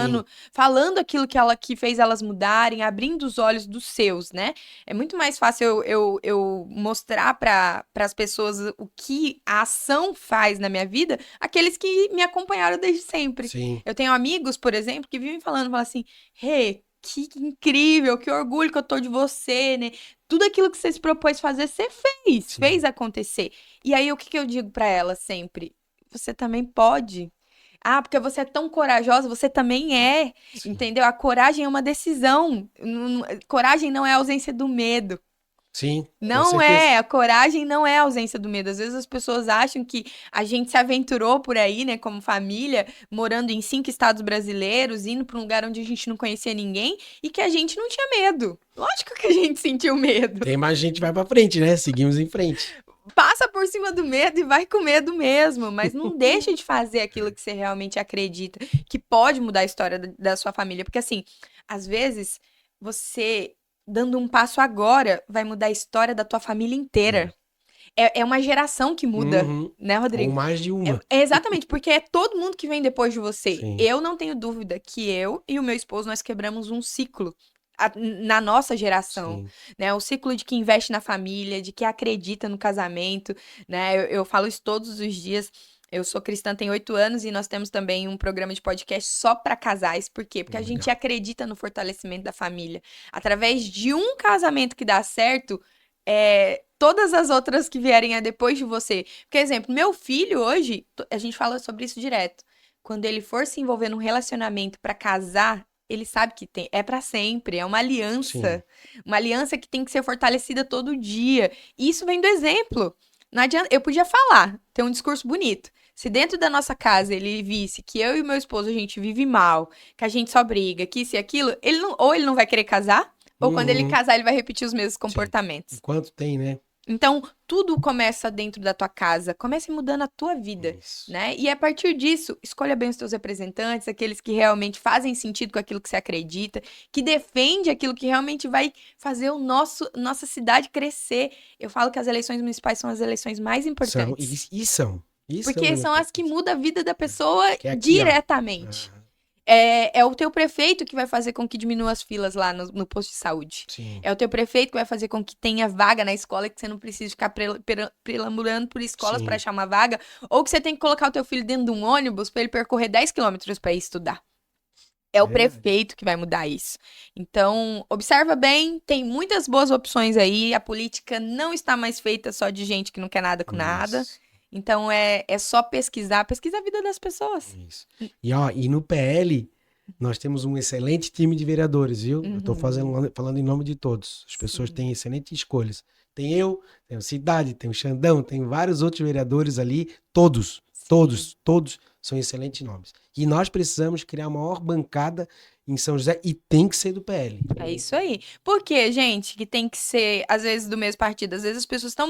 falando aquilo que fez elas mudarem, abrindo os olhos dos seus, né? É muito mais fácil eu mostrar para as pessoas o que a ação faz na minha vida, aqueles que me acompanharam desde sempre. sim. Eu tenho amigos, por exemplo, que vivem falam assim, Rê, que incrível, que orgulho que eu tô de você, né? Tudo aquilo que você se propôs fazer, você fez, Sim. fez acontecer. E aí, o que eu digo pra ela sempre? Você também pode. Ah, porque você é tão corajosa, você também é, Sim. entendeu? A coragem é uma decisão. Coragem não é ausência do medo. Sim, com Não certeza. é, a coragem não é a ausência do medo. Às vezes as pessoas acham que a gente se aventurou por aí, né, como família, morando em 5 estados brasileiros, indo para um lugar onde a gente não conhecia ninguém e que a gente não tinha medo. Lógico que a gente sentiu medo. Tem mais gente vai pra frente, né? Seguimos em frente. Passa por cima do medo e vai com medo mesmo, mas não deixa de fazer aquilo que você realmente acredita, que pode mudar a história da sua família, porque assim, às vezes você dando um passo agora vai mudar a história da tua família inteira. É uma geração que muda, Uhum. né, Ou Rodrigo? mais de uma. Exatamente, porque é todo mundo que vem depois de você. Sim. Eu não tenho dúvida que eu e o meu esposo nós quebramos um ciclo na nossa geração, Sim. né? O ciclo de que investe na família, de que acredita no casamento, né? Eu falo isso todos os dias. Eu sou cristã tem 8 anos e nós temos também um programa de podcast só para casais. Por quê? Porque a gente Legal. acredita no fortalecimento da família. Através de um casamento que dá certo, todas as outras que vierem depois de você. Por exemplo, meu filho hoje, a gente fala sobre isso direto. Quando ele for se envolver num relacionamento para casar, ele sabe que é para sempre, é Sim. uma aliança que tem que ser fortalecida todo dia. E isso vem do exemplo. Não adianta, eu podia falar, ter um discurso bonito. Se dentro da nossa casa ele visse que eu e meu esposo a gente vive mal, que a gente só briga, que isso e aquilo, ou ele não vai querer casar, ou quando ele Uhum. casar ele vai repetir os mesmos Sim. comportamentos. Enquanto tem, né? Então, tudo começa dentro da tua casa, comece mudando a tua vida, Isso. né? E a partir disso, escolha bem os teus representantes, aqueles que realmente fazem sentido com aquilo que você acredita, que defende aquilo que realmente vai fazer nossa cidade crescer. Eu falo que as eleições municipais são as eleições mais São, importantes, são. Isso é porque mais são as que importante. mudam a vida da pessoa Que é aqui, ó. diretamente. Ah, É o teu prefeito que vai fazer com que diminua as filas lá no posto de saúde. sim. É o teu prefeito que vai fazer com que tenha vaga na escola, que você não precise ficar perambulando por escolas para Sim. achar uma vaga, ou que você tem que colocar o teu filho dentro de um ônibus para ele percorrer 10 quilômetros para ir estudar. É o Verdade. prefeito que vai mudar isso. Então, observa bem, tem muitas boas opções aí. A política não está mais feita só de gente que não quer nada com nada. Isso. Então, é só pesquisar a vida das pessoas. Isso. E, ó, e no PL, nós temos um excelente time de vereadores, viu? Eu estou Uhum. falando em nome de todos. As pessoas Sim. têm excelentes escolhas. Tem eu, tem o Cidade, tem o Xandão, tem vários outros vereadores ali. Todos, Sim. todos, todos são excelentes nomes. E nós precisamos criar a maior bancada em São José e tem que ser do PL. É isso aí. Por que, gente, que tem que ser, às vezes, do mesmo partido? Às vezes as pessoas estão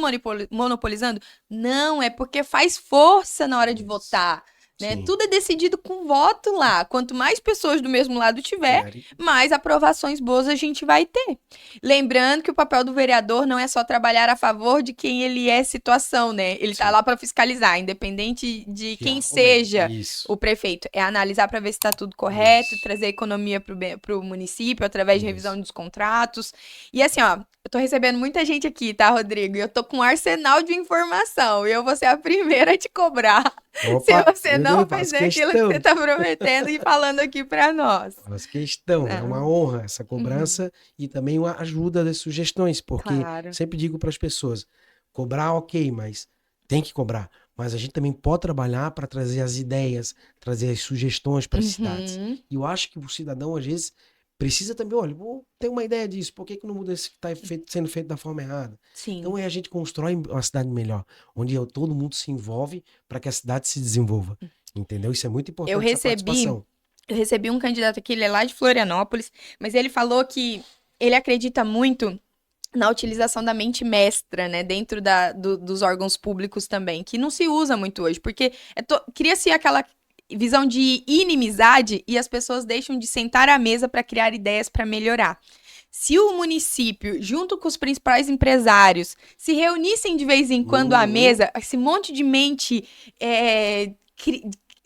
monopolizando? Não, é porque faz força na hora de Isso. votar, né? Sim. Tudo é decidido com voto lá. Quanto mais pessoas do mesmo lado tiver, Tiverem. mais aprovações boas a gente vai ter. Lembrando que o papel do vereador não é só trabalhar a favor de quem ele é situação, né? Ele tá Sim. lá para fiscalizar, independente de Que quem arrume. seja Isso. o prefeito. É analisar para ver se está tudo correto, Isso. trazer economia para o município através de revisão Isso. dos contratos. E assim, ó, eu tô recebendo muita gente aqui, tá, Rodrigo? E eu tô com um arsenal de informação e eu vou ser a primeira a te cobrar se Opa, você eu não faço fizer aquilo que você questão. tá prometendo e falando aqui para nós. Faço questão, é uma Não. honra essa Uhum. cobrança e também uma ajuda das sugestões, porque Claro. sempre digo para as pessoas, cobrar ok, mas tem que cobrar, mas a gente também pode trabalhar para trazer as ideias, trazer as sugestões para as cidades. Uhum. E eu acho que o cidadão às vezes precisa também, olha, vou ter uma ideia disso, por que que não muda isso que está sendo feito da forma errada? Sim. Então a gente constrói uma cidade melhor, onde todo mundo se envolve para que a cidade se desenvolva. Entendeu? Isso é muito Eu importante, essa recebi, participação. eu recebi um candidato aqui, ele é lá de Florianópolis, mas ele falou que ele acredita muito na utilização da mente mestra, né, dentro dos órgãos públicos também, que não se usa muito hoje, porque cria-se aquela visão de inimizade e as pessoas deixam de sentar à mesa para criar ideias para melhorar. Se o município, junto com os principais empresários, se reunissem de vez em quando à mesa, esse monte de mente,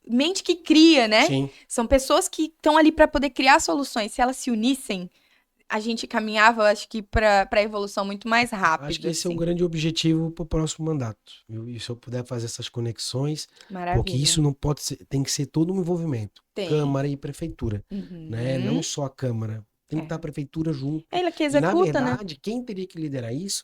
mente que cria, né? Sim. São pessoas que estão ali para poder criar soluções. Se elas se unissem, a gente caminhava, acho que, para a evolução muito mais rápido. Acho que esse é um assim. grande objetivo para o próximo mandato. E se eu puder fazer essas conexões, Maravilha. porque isso não pode ser, tem que ser todo um envolvimento. Tem. Câmara e prefeitura, Uhum. né? Não só a Câmara. Tem que estar a prefeitura junto. Ela que E, na executa, né? verdade, quem teria que liderar isso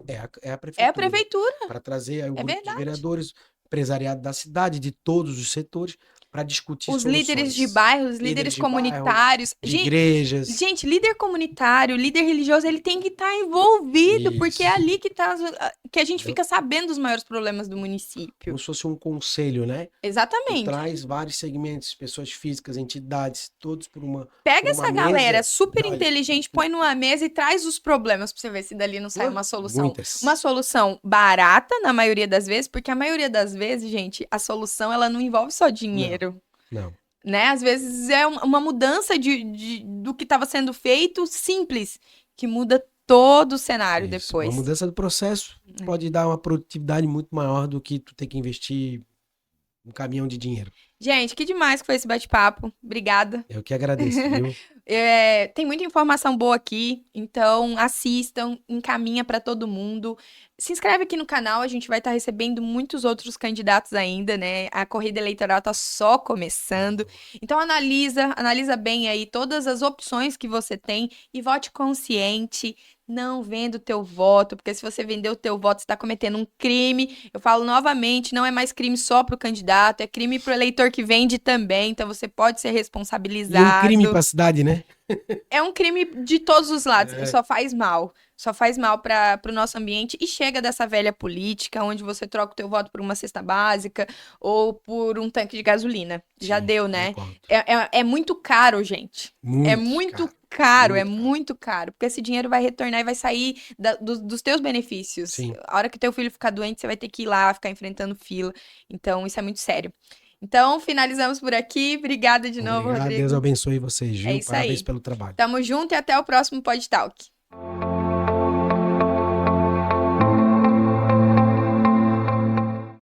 é a É a prefeitura. prefeitura, Para trazer aí o é grupo de verdade. vereadores, empresariado da cidade, de todos os setores, para discutir Os líderes de soluções. bairro, os líderes Líderes de bairro, comunitários. de igrejas. Gente, líder comunitário, líder religioso, ele tem que estar envolvido, porque é Isso. ali que a gente Entendeu? fica sabendo dos maiores problemas do município. Como se fosse um conselho, né? Que Exatamente. traz vários segmentos, pessoas físicas, entidades, todos por uma Pega por uma essa galera mesa. super Olha, inteligente, põe numa mesa e traz os problemas pra você ver se dali não sai uma solução. muitas. Uma solução barata, na maioria das vezes, porque a maioria das vezes, gente, a solução ela não envolve só dinheiro. Não. Né? Às vezes é uma mudança do que estava sendo feito simples, que muda todo o cenário Isso. depois. Uma mudança do processo pode dar uma produtividade muito maior do que tu ter que investir um caminhão de dinheiro. Gente, que demais que foi esse bate-papo. Obrigada. Eu que agradeço, viu? Tem muita informação boa aqui, então assistam, encaminha para todo mundo. Se inscreve aqui no canal, a gente vai estar recebendo muitos outros candidatos ainda, né? A corrida eleitoral tá só começando. Então analisa bem aí todas as opções que você tem e vote consciente. Não venda o teu voto, porque se você vender o teu voto, você está cometendo um crime. Eu falo novamente, não é mais crime só para o candidato, é crime para o eleitor que vende também. Então você pode ser E responsabilizado. um crime para a cidade, né? É um crime de todos os lados, É. só faz mal. Só faz mal para o nosso ambiente e chega dessa velha política onde você troca o teu voto por uma cesta básica ou por um tanque de gasolina. Já Sim, deu, né? concordo. É muito caro, gente. É muito caro, é muito muito caro. Porque esse dinheiro vai retornar e vai sair dos teus benefícios. Sim. A hora que teu filho ficar doente, você vai ter que ir lá, ficar enfrentando fila. Então, isso é muito sério. Então, finalizamos por aqui. Obrigada de novo, Obrigado, Rodrigo. Deus abençoe vocês, viu? É isso Parabéns aí. pelo trabalho. Tamo junto e até o próximo Pod Talk.